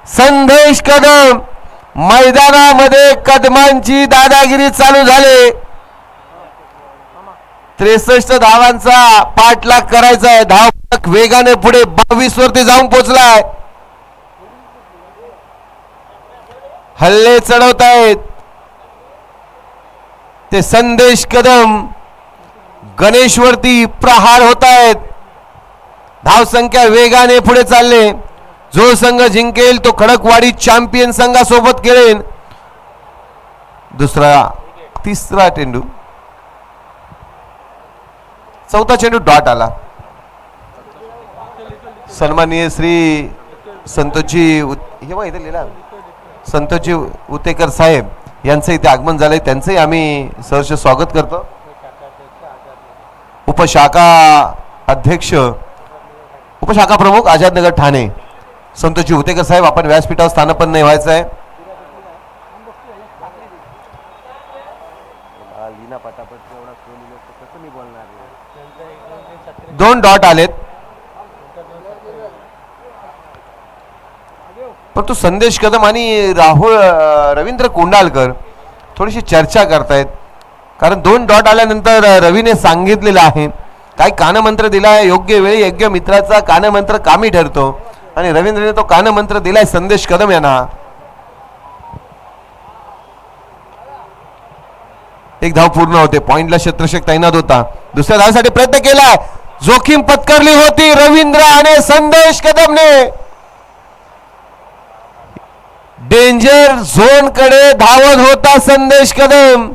संदेश कदम मैदानामध्ये कदमांची दादागिरी चालू झाली. 63 धावांचा पाठलाग करायचा आहे. धाव वेगाने पुढे 22 वरती जाऊन पोहोचलाय. हल्ले चढवतायत ते संदेश कदम. गणेश वरती प्रहार होत आहेत. धावसंख्या वेगाने पुढे चालले. जो संघ जिंकेल तो खडकवाडी चॅम्पियन संघासोबत खेळेल. तिसरा चेंडू. चौथा चेंडू डॉट आला. सन्माननीय श्री संतोषजी हे बघा इथे लिहिला संतोषजी उतेकर साहेब यांचं इथे आगमन झालंय, त्यांचंही आम्ही सहर्ष स्वागत करतो. उपशाखा अध्यक्ष उपशाखा प्रमुख आझादनगर ठाणे संतोषजी उतेकर साहेब, आपण व्यासपीठावर स्थानापन्न व्हायचं आहे. दोन डॉट आलेत, परंतु संदेश कदम आणि राहुल रवींद्र कोंडालकर थोडीशी चर्चा करतायत, कारण दोन डॉट आल्यानंतर रवीने सांगितलेलं आहे काय कानमंत्र दिलाय, योग्य वेळी योग्य मित्राचा कानमंत्र कामी ठरतो आणि रवींद्रने तो कानमंत्र दिलाय संदेश कदम यांना. एक धाव पूर्ण होते, पॉइंटला क्षेत्ररक्षक तैनात होता, दुसऱ्या धावासाठी प्रयत्न केलाय, जोखीम पत्करली होती रवींद्र आणि संदेश कदमने. डेंजर झोन कडे धावत होता संदेश कदम.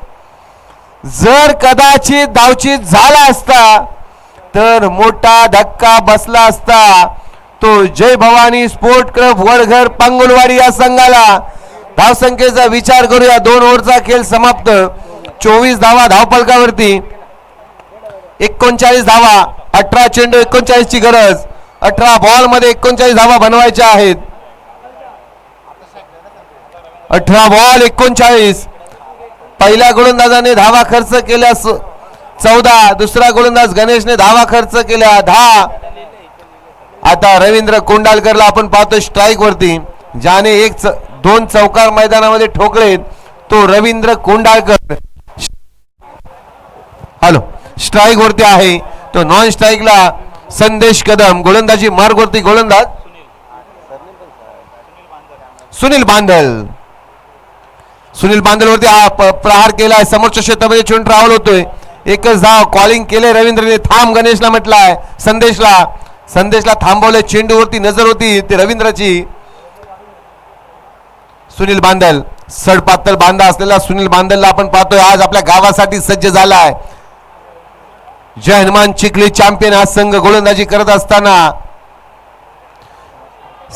जर कदाचित धावचीत झाला असता तर मोठा धक्का बसला असता तो जय भवानी स्पोर्ट क्लब वडघर पांगुलवाडी या संघाला. धावसंख्येचा विचार करूया, 2 ओव्हरचा खेळ समाप्त, 24 धावा धावफलकावरती, 39 धावा, 18 चेंडू 39 ची गरज, 18 बॉल मध्ये 39 धावा बनवायच्या आहेत. 18 बॉल 39. पहिल्या गोलंदाजाने धावा खर्च केल्या 14, दुसरा गोलंदाज गणेशने धावा खर्च केल्या 10. आता रवींद्र कोंडालकरला आपण पाहतो स्ट्राईक वरती, ज्याने 2 चौकार मैदानामध्ये ठोकले तो रवींद्र कोंडालकर हॅलो स्ट्राईक वरती आहे. तो नॉन स्ट्राईकला संदेश कदम, गोलंदाजी मार्ग वरती गोलंदाज सुनील बांदल. सुनील बांदल वरती प्रहार केलाय, समोरच्या क्षेत्रामध्ये चेंडू ट्रॅव्हल होतोय, एकच धाव कॉलिंग केले रवींद्रने, थांब गणेशला म्हटलाय, संदेशला थांबवले, चेंडूवरती नजर होती ते रवींद्रची. सुनील बांदल सडपातळ बांधा असलेला सुनील बांदलला आपण पाहतोय आज आपल्या गावासाठी सज्ज झालाय. जय हनुमान चिखली चॅम्पियन हा संघ गोलंदाजी करत असताना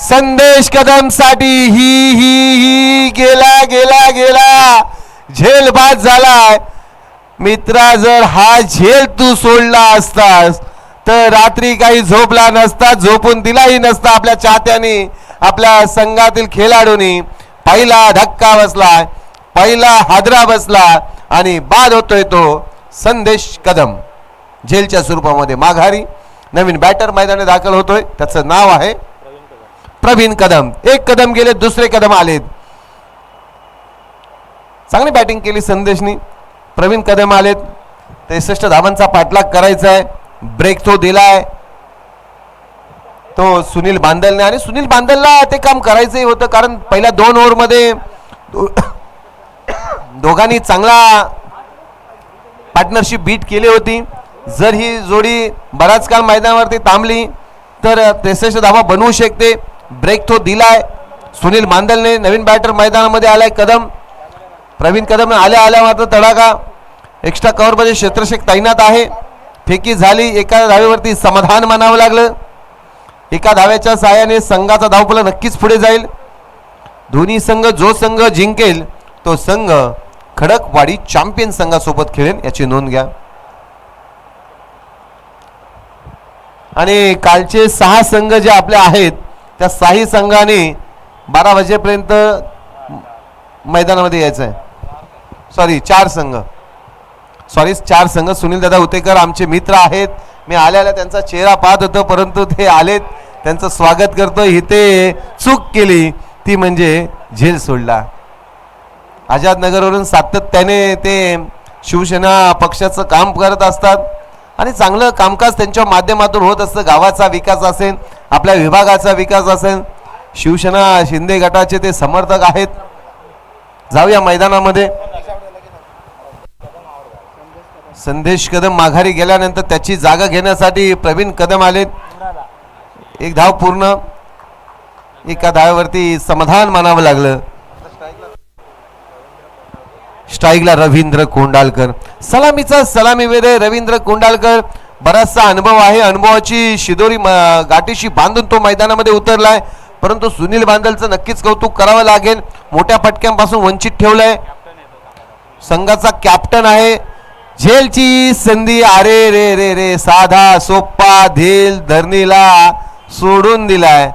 संदेश कदम साठी ही गेला गेला गेला झेलबाद झालाय. मित्रा, जर हा झेल तू सोडला असतास तर रात्री काही झोपला नसता, झोपून दिलाही नसता आपल्या चाहत्यांनी, आपल्या संघातील खेळाडूंनी. पहिला धक्का बसला, पहिला हादरा बसला आणि बाद होतोय तो संदेश कदम. झेलच्या स्वरूपामध्ये माघारी नवीन बॅटर मैदानात दाखल होतोय, त्याचं नाव आहे प्रवीण कदम. 1 कदम गेले, दुसरे कदम आलेत. चांगली बॅटिंग केली संदेशनी, प्रवीण कदम आलेत. 63 धावांचा पाठलाग करायचा आहे, ब्रेक तो दिलाय तो सुनील बांदलने, आणि सुनील बांदलला ते काम करायचंही होतं, कारण पहिल्या 2 ओव्हरमध्ये दोघांनी चांगला पार्टनरशिप बीट केली होती. जर ही जोडी बराच काळ मैदानावरती थांबली तर 63 धावा बनवू शकते. ब्रेक तो दिलाय सुनील बांदलने, नवीन बॅटर मैदानामध्ये आलाय कदम. प्रवीण कदम आल्या मात्र तडाखा, एक्स्ट्रा कव्हर मध्ये क्षेत्ररक्षक तैनात आहे. फेकी झाली, एका धावेवरती समाधान मानावं लागलं. एका धाव्याच्या साहाय्याने संघाचा धावफलक नक्कीच पुढे जाईल. दोन्ही संघ, जो संघ जिंकेल तो संघ खडकवाडी चॅम्पियन संघासोबत खेळेल, याची नोंद घ्या. आणि कालचे 6 संघ जे आपले आहेत त्या 6 संघाने 12 वाजेपर्यंत मैदानामध्ये यायचं आहे. 4 संघ. सुनील दादा उतेकर आमचे मित्र आहेत, मी आल्याला त्यांचा चेहरा पाहत होतो, परंतु ते आलेत, त्यांचं स्वागत करतो. इथे चूक केली ती म्हणजे झेल सोडला. आझादनगरवरून सातत्याने ते शिवसेना पक्षाचं काम करत असतात आणि चांगलं कामकाज त्यांच्या माध्यमातून होत असतं. गावाचा विकास असेल, आपल्या विभागाचा विकास असेल, शिवसेना शिंदे गटाचे ते समर्थक आहेत. जाऊया मैदानामध्ये. संदेश कदम माघारी गेल्यानंतर त्याची जागा घेण्यासाठी प्रवीण कदम आलेत. 1 धाव पूर्ण, एका धावेवरती समाधान मानावं लागलं. स्ट्राईकला रवींद्र कोंडालकर, सलामीचा सलामी वेध रवींद्र कोंडालकर. बराचसा अनुभव आहे. अनुभवाची शिदोरी गाठीशी बांधून तो मैदानामध्ये उतरलाय. परंतु सुनील बांदलचं नक्कीच कौतुक करावं लागेल. मोठ्या फटक्यांपासून वंचित ठेवलंय. संघाचा कॅप्टन आहे. झेलची संधी, अरे रे रे रे, साधा सोप्पा झेल धरणीला सोडून दिलाय.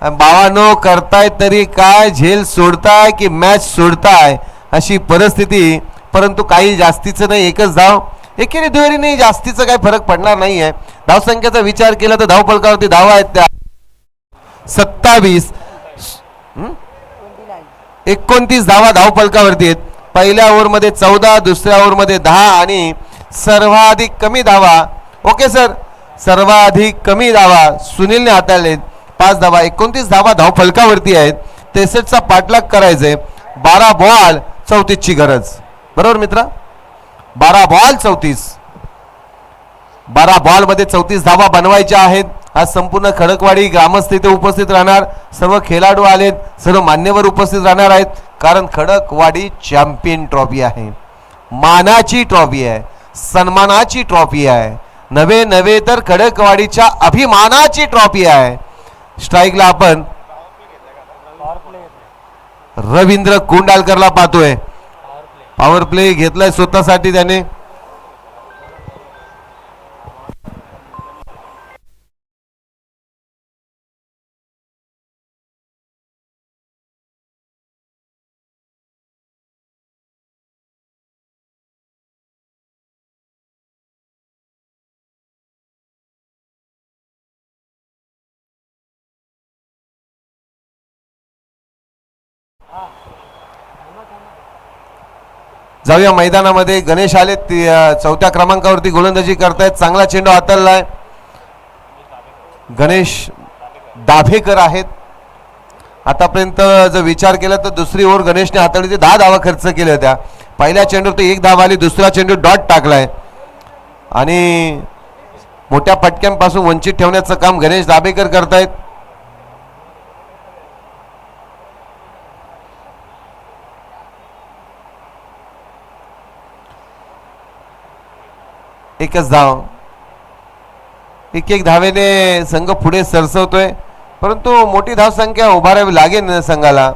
बावानो, करताय तरी काय, झेल सोडताय की मॅच सोडताय अशी परिस्थिती. परंतु काही जास्तीचं नाही, एकच धाव. एकेरी दुहेरी नाही, जास्तीचा काही फरक पडणार नाही आहे. धावसंख्येचा विचार केला तर धावफलकावरती धावा आहेत त्या 27, 29 धावा धावफलकावरती आहेत. पहिल्या ओव्हरमध्ये 14, दुसऱ्या ओव्हरमध्ये 10 आणि सर्वाधिक कमी धावा, ओके सर, सर्वाधिक कमी धावा सुनीलने हाताळलेत 5 धावा. 29 धावा धावफलकावरती आहेत. 63चा पाठलाग करायचंय. 12 बॉल 34 ची गरज, बरोबर मित्रा? 12 बॉल 34, 12 बॉल मध्ये 34 धावा बनवायच्या आहेत. आज संपूर्ण खडकवाडी ग्रामस्थ इथे उपस्थित राहणार. सर्व खेळाडू आलेत, सर्व मान्यवर उपस्थित राहणार आहेत. कारण खडकवाडी चॅम्पियन ट्रॉफी आहे, मानाची ट्रॉफी आहे, सन्मानाची ट्रॉफी आहे, नवे नवे तर खडकवाडीच्या अभिमानाची ट्रॉफी आहे. स्ट्राईकला आपण रवींद्र कुंडालकरला पाहतोय. पॉवर प्ले घेतलाय स्वतःसाठी त्याने. जाऊया मैदानामध्ये. गणेश आले, 4थ्या क्रमांकावरती गोलंदाजी करतायत. चांगला चेंडू हाताळलाय. गणेश दाभेकर आहेत. आतापर्यंत जर विचार केला तर दुसरी ओव्हर गणेशने हाताळली ते 10 धावा खर्च केल्या होत्या. पहिल्या चेंडूवरती 1 धाव आली, दुसरा चेंडू डॉट टाकलाय आणि मोठ्या फटक्यांपासून वंचित ठेवण्याचं काम गणेश दाभेकर करतायत. एकच धाव, एक धावेने संघ पुढे सरसवतोय. परंतु मोठी धावसंख्या उभारावी लागेल संघाला.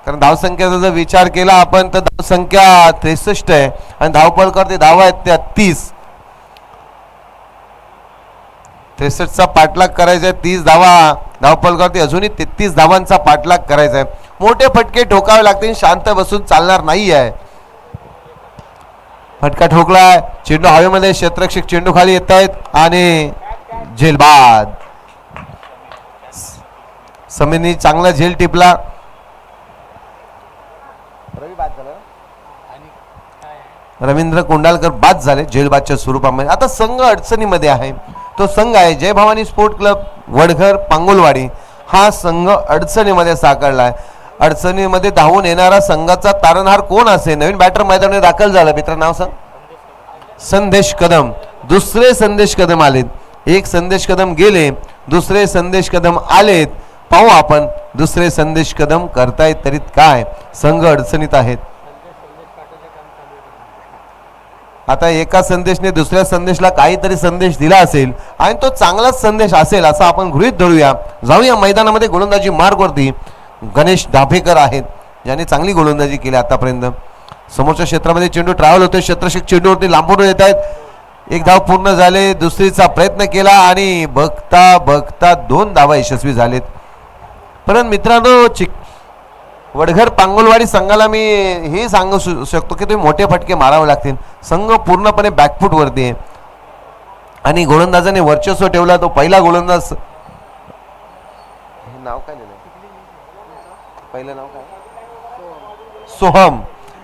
कारण धावसंख्येचा जर विचार केला आपण तर धावसंख्या 63 आहे आणि धावफलकावरती धावा आहेत त्या 30. 63चा पाठलाग करायचा आहे. 30 धावा धावफलकावरती, अजूनही 33 धावांचा पाठलाग करायचा आहे. मोठे फटके ठोकावे लागतील, शांत बसून चालणार नाही आहे. फटका ठोकलाय, चेंडू हवेमध्ये, क्षेत्ररक्षक चेंडू खाली येत आहेत आणि झेलबाद. समीरनी चांगला झेल टिपला. रवींद्र कुंडालकर बाद झाले झेलबादच्या स्वरूपामध्ये. आता संघ अडचणीमध्ये आहे. तो संघ आहे जय भवानी स्पोर्ट क्लब वडघर पांगोलवाडी. हा संघ अडचणीमध्ये साकारलाय. अडचणीमध्ये धावून येणारा संघाचा तारणहार कोण असेल? नवीन बॅटर मैदानात दाखल झाला. मित्र नाव सांग. संदेश कदम. दुसरे संदेश कदम आलेत. एक संदेश कदम गेले, दुसरे संदेश कदम आलेत. पाहू आपण दुसरे संदेश कदम करतायत तरी काय. संघ अडचणीत आहेत. आता एका संदेशने दुसऱ्या संदेशला काहीतरी संदेश दिला असेल आणि तो चांगलाच संदेश असेल असं आपण गृहीत धरूया. जाऊया मैदानामध्ये. गोलंदाजी मार्गवरती गणेश दाभेकर आहेत, ज्यांनी चांगली गोलंदाजी केली आतापर्यंत. समोरच्या क्षेत्रामध्ये चेंडू ट्रॅव्हल होतोय. क्षेत्ररक्षक चेंडूवरती लांबून येत आहेत. 1 धाव पूर्ण झाले. दुसरीचा प्रयत्न केला आणि बघता बघता 2 धावा यशस्वी झालेत. परंतु मित्रांनो, वडघर पांगोलवाडी संघाला मी हे सांगू शकतो की तुम्ही मोठे फटके मारावे लागतील. संघ पूर्णपणे बॅकफूट वरती आहे आणि गोलंदाजाने वर्चस्व ठेवला. तो पहिला गोलंदाज, नाव काय दिलं पहिलं नाव काय, सोहम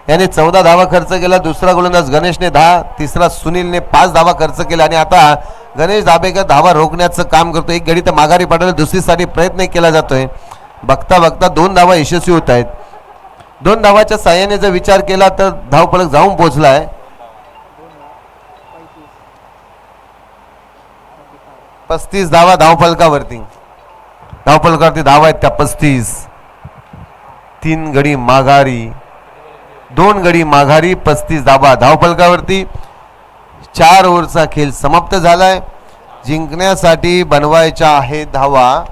याने 14 धावा खर्च केला. दुसरा गोलंदाज गणेशने 10, तिसरा सुनीलने 5 धावा खर्च केला आणि आता गणेश दाभेकर धावा रोखण्याचं काम करतो. एक गडी तर माघारी पाठवलं, दुसरीसाठी प्रयत्न केला जातोय. बघता बघता 2 धावा यशस्वी होत आहेत. 2 धावाच्या साह्याने जर विचार केला तर धावफलक जाऊन पोहोचलाय. 35 धावा धावफलकावरती. धावफलकावरती धावा आहेत त्या 35. 3 गडी माघारी, 2 गडी माघारी, 35 धावा धावफलकावरती. 4 ओव्हरचा खेळ समाप्त झालाय. जिंकण्यासाठी बनवायच्या आहे धावा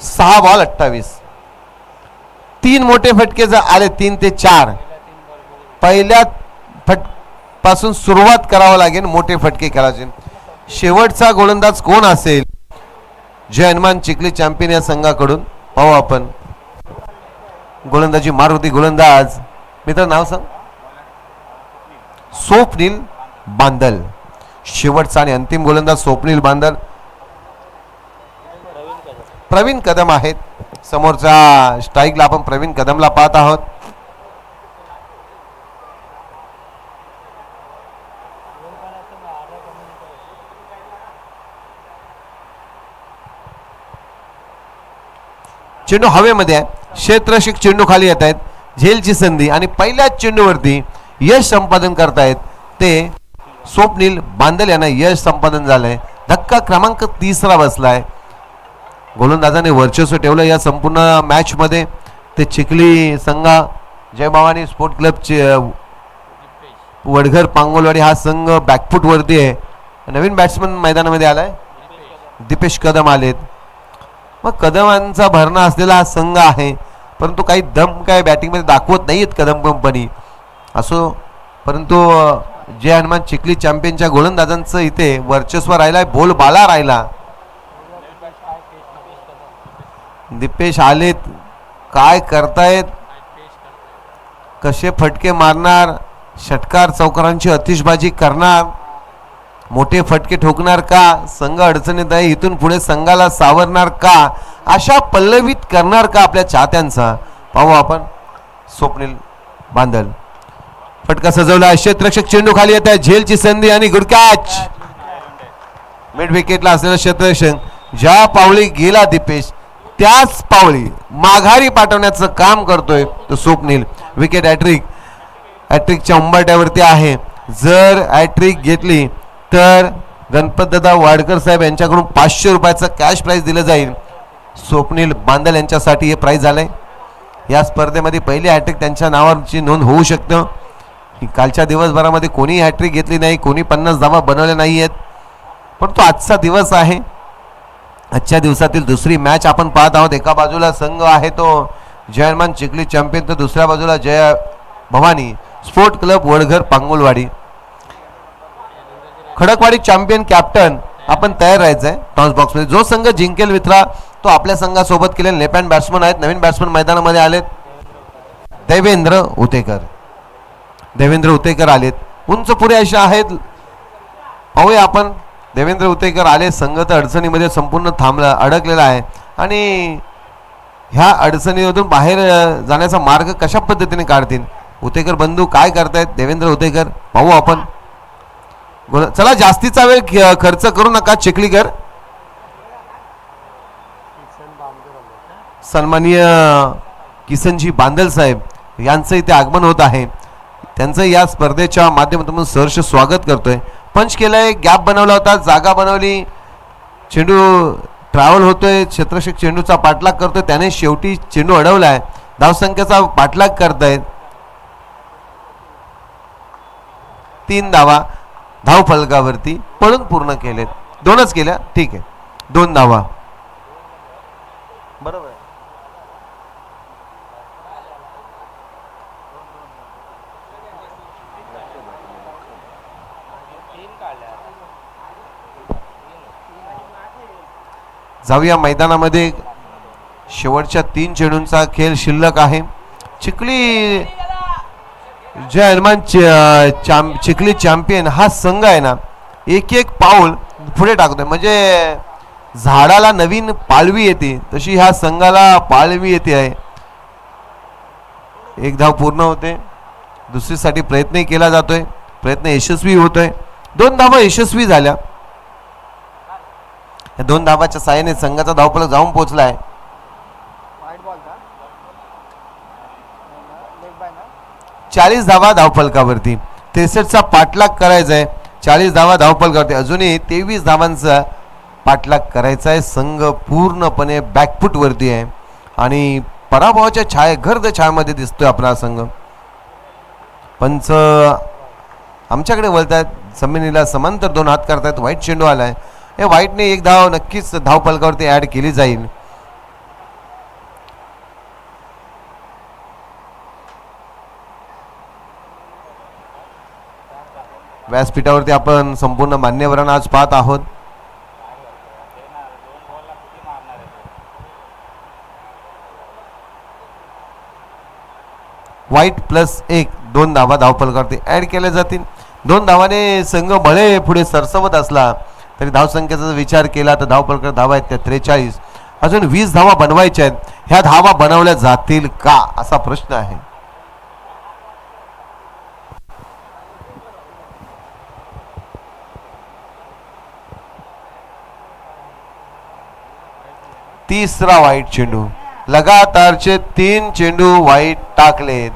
6 बॉल 28. 3 मोठे फटके जर आले 3 ते 4 पहिल्या पासून सुरुवात करावं लागेल मोठे फटके खेळायचे. शेवटचा गोलंदाज कोण असेल जय हनुमान चिखली चॅम्पियन या संघाकडून पाहू आपण. गोलंदाजी मारुती गोलंदाज मित्र नाव सांग. स्वप्नील बांदल शेवटचा आणि अंतिम गोलंदाज स्वप्नील बांदल. प्रवीण कदम आहेत समोरच्या स्ट्राईकला आपण प्रवीण कदमला पाहत आहोत. चेंडू हवेमध्ये आहे. क्षेत्ररक्षक चेंडू खाली येत आहेत. झेलची संधी आणि पहिल्याच चेंडूवरती यश संपादन करतायत ते स्वप्नील बांदल यांना यश संपादन झालंय. धक्का क्रमांक 3 बसलाय. गोलंदाजाने वर्चस्व ठेवलं या संपूर्ण मॅच मध्ये. ते चिखली संघा जय भवानी स्पोर्ट क्लबचे वडघर पांगोलवाडी हा संघ बॅकफूट वरती आहे. नवीन बॅट्समन मैदानामध्ये आलाय दीपेश कदम आलेत. मग कदमांचा भरणा असलेला हा संघ आहे परंतु काही दम काय बॅटिंगमध्ये दाखवत नाहीयेत कदम कंपनी असो. परंतु जय हनुमान चिखली चॅम्पियनच्या गोलंदाजांचं इथे वर्चस्व राहिलाय. बोलबाला राहिला. दीपेश आलेत. काय करतायत कसे फटके मारणार. षटकार चौकारांची अतिशबाजी करणार. मोठे फटके ठोकणार का. संघ अडचणीत आहे इथून पुढे संघाला सावरणार का. अशा पल्लवित करणार का आपल्या चाहत्यांचा. पाहू आपण. स्वप्नील बांदल फटका सजवला. क्षेत्ररक्षक चेंडू खाली येत आहे. झेलची संधी आणि गुड कॅच. मिड विकेटला असलेला क्षेत्ररक्षक ज्या पावली गेला दीपेश त्याच पावली माघारी पाठवण्याचं काम करतोय तो स्वप्नील. विकेट हॅट्रिकच्या उंबरट्यावरती आहे. जर हॅट्रिक घेतली तर गणपतदादा वाडकर साहेब यांच्याकडून 500 रुपयाचं कॅश प्राइज दिलं जाईल. स्वप्नील बांदल यांच्यासाठी हे प्राइज झालंय. या स्पर्धेमध्ये पहिली हॅट्रिक त्यांच्या नावाची नोंद होऊ शकतं. कालच्या दिवसभरामध्ये कोणी हॅट्रिक घेतली नाही. कोणी 50 धावा बनवल्या नाही आहेत. परंतु आजचा दिवस आहे. आजच्या दिवसातील दुसरी मॅच आपण पाहत आहोत. एका बाजूला संघ आहे तो जय हनुमान चिखली चॅम्पियन तर दुसऱ्या बाजूला Jai Bhavani sport club Vadghar Pangolwadi. Khadakwadi champion captain आपण तयार राहायचंय टॉस बॉक्स मध्ये. जो संघ जिंकेल मित्रा तो आपल्या संघासोबत केलेले लेफ्ट हँड बॅट्समन आहेत. नवीन बॅट्समन मैदानामध्ये आलेत. देवेंद्र उतेकर आलेत. उंच पुरे असे आहेत. पाहूया आपण. देवेंद्र उतेकर आले. संघ तर अडचणीमध्ये संपूर्ण अडकलेला आहे आणि ह्या अडचणीमधून बाहेर जाण्याचा मार्ग कशा पद्धतीने काढतील उतेकर बंधू काय करतायत. देवेंद्र उतेकर पाहू आपण. चला जास्तीचा वेळ खर्च करू नका. चिखलीकर सन्माननीय किसनजी बांदल साहेब यांचं इथे आगमन होत आहे. त्यांचं या स्पर्धेच्या माध्यमातून सहर्ष स्वागत करतोय. पंच केलंय. गॅप बनवला होता. जागा बनवली. चेंडू ट्रॅव्हल होतोय. क्षेत्ररक्षक चेंडूचा पाठलाग करतोय. त्याने शेवटी चेंडू अडवलाय. धावसंख्येचा पाठलाग करतायत. 3 धावा धाव फलकावरती पळून पूर्ण केलेत. 2च केल्या. ठीक आहे 2 धावा बरोबर. जाऊया मैदानामध्ये. शेवटच्या 3 चेंडूंचा खेळ शिल्लक आहे. चिखली जय हनुमान चिखली चॅम्पियन हा संघ आहे ना एक पाऊल पुढे टाकतोय. म्हणजे झाडाला नवीन पालवी येते तशी ह्या संघाला पालवी येते आहे. 1 धाव पूर्ण होते. दुसरीसाठी प्रयत्नही केला जातोय. प्रयत्न यशस्वी होतोय. 2 धावा यशस्वी झाल्या. या 2 धावाच्या साहाय्याने संघाचा धावफलक जाऊन पोहोचलाय. 40 धावा धावफलकावरती. 63चा पाठलाग करायचा आहे. 40 धावा धावफलकावरती. अजूनही 23 धावांचा पाठलाग करायचा आहे. संघ पूर्णपणे बॅकफूट वरती आहे आणि पराभवाच्या गर्द छायेमध्ये दिसतोय आपला संघ. पंच आमच्याकडे वळतायत. जमिनीला समांतर 2 हात करतायत. वाईट चेंडू आलाय. हे व्हाईटने एक धाव नक्कीच धाव फलकावरती ऍड केली जाईल. व्यासपीठावरती आपण संपूर्ण मान्यवरांना आज पाहत आहोत. व्हाईट प्लस 1 2 धावा धावफलकावरती ऍड केल्या जातील. 2 धावाने संघ भले पुढे सरसवत असला तरी धावसंख्येचा जर विचार केला तर धावफलकावर धावा आहेत त्या 43. अजून 20 धावा बनवायच्या आहेत. ह्या धावा बनवल्या जातील का असा प्रश्न आहे. तिसरा व्हाईट चेंडू. लगातारचे 3 चेंडू व्हाईट टाकलेत.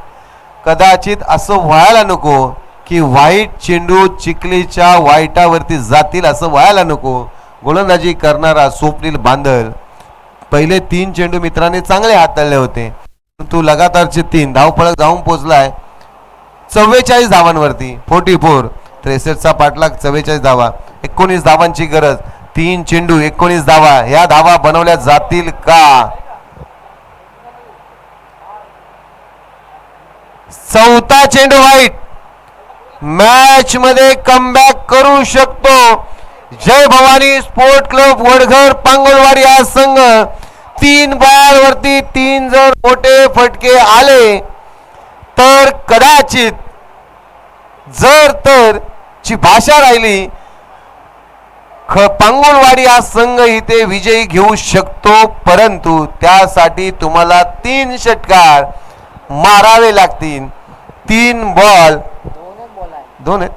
कदाचित असं व्हायला नको की व्हाईट चेंडू चिखलीच्या व्हाईटावरती जातील, असं व्हायला नको. गोलंदाजी करणारा स्वप्नील बांदल पहिले 3 चेंडू मित्रांनी चांगले हाताळले होते, परंतु लगातारचे 3 धावफलक जाऊन पोहोचलाय 44 धावांवरती. 44. 63चा पाठलाग 44 धावा. 19 धावांची गरज. 3 चेंडू 19 धावा. ह्या धावा बनवल्या जातील का? चौथा चेंडू व्हाईट मॅच मध्ये कमबॅक करू शकतो. जय भवानी स्पोर्ट क्लब वडघर पांगोलवाडी हा संघ 3 बॉल वरती 3 जर मोठे फटके आले तर कदाचित जर तर ची भाषा राहिली पांगोलवाडी हा संघ इथे विजयी घेऊ शकतो. परंतु त्यासाठी तुम्हाला 3 षटकार मारावे लागतील. 3 बॉल 2 आहेत.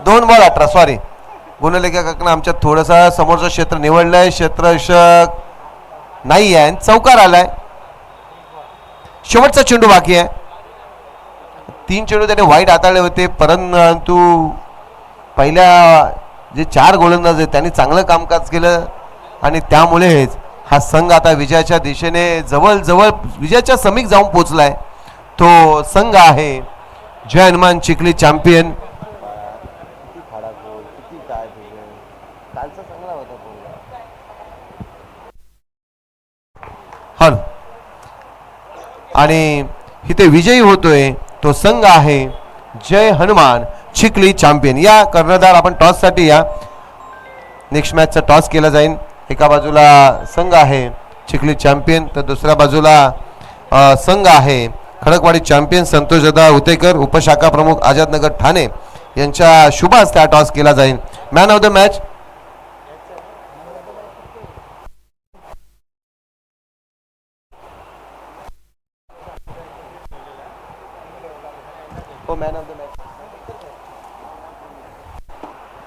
2 बॉल 18. सॉरी गुणलेखकांना आमच्या थोडंसं समोरचं क्षेत्र निवडलंय. क्षेत्ररक्षक नाही आहे, चौकार आलाय. शेवटचा चेंडू बाकी आहे. 3 चेंडू त्याने व्हाईट हाताळले होते, परंतु पहिल्या जे 4 गोलंदाज आहेत त्यांनी चांगलं कामकाज केलं आणि त्यामुळेच हा संघ आता विजयाच्या दिशेने जवळ विजयाच्या समीप जाऊन पोहोचलाय. तो संघ आहे जय हनुमान चिखली चॅम्पियन. हल आणि इथे विजयी होतोय तो संघ आहे जय हनुमान चिखली चॅम्पियन. या कर्णधार आपण टॉस साठी या. नेक्स्ट मॅचचा टॉस केला जाईल. एका बाजूला संघ आहे चिखली चॅम्पियन तर दुसऱ्या बाजूला संघ आहे खडकवाडी चॅम्पियन. संतोषदा उतेकर उपशाखा प्रमुख आझादनगर ठाणे यांच्या शुभ हस्ते हा टॉस केला जाईल. Man of the match man of the match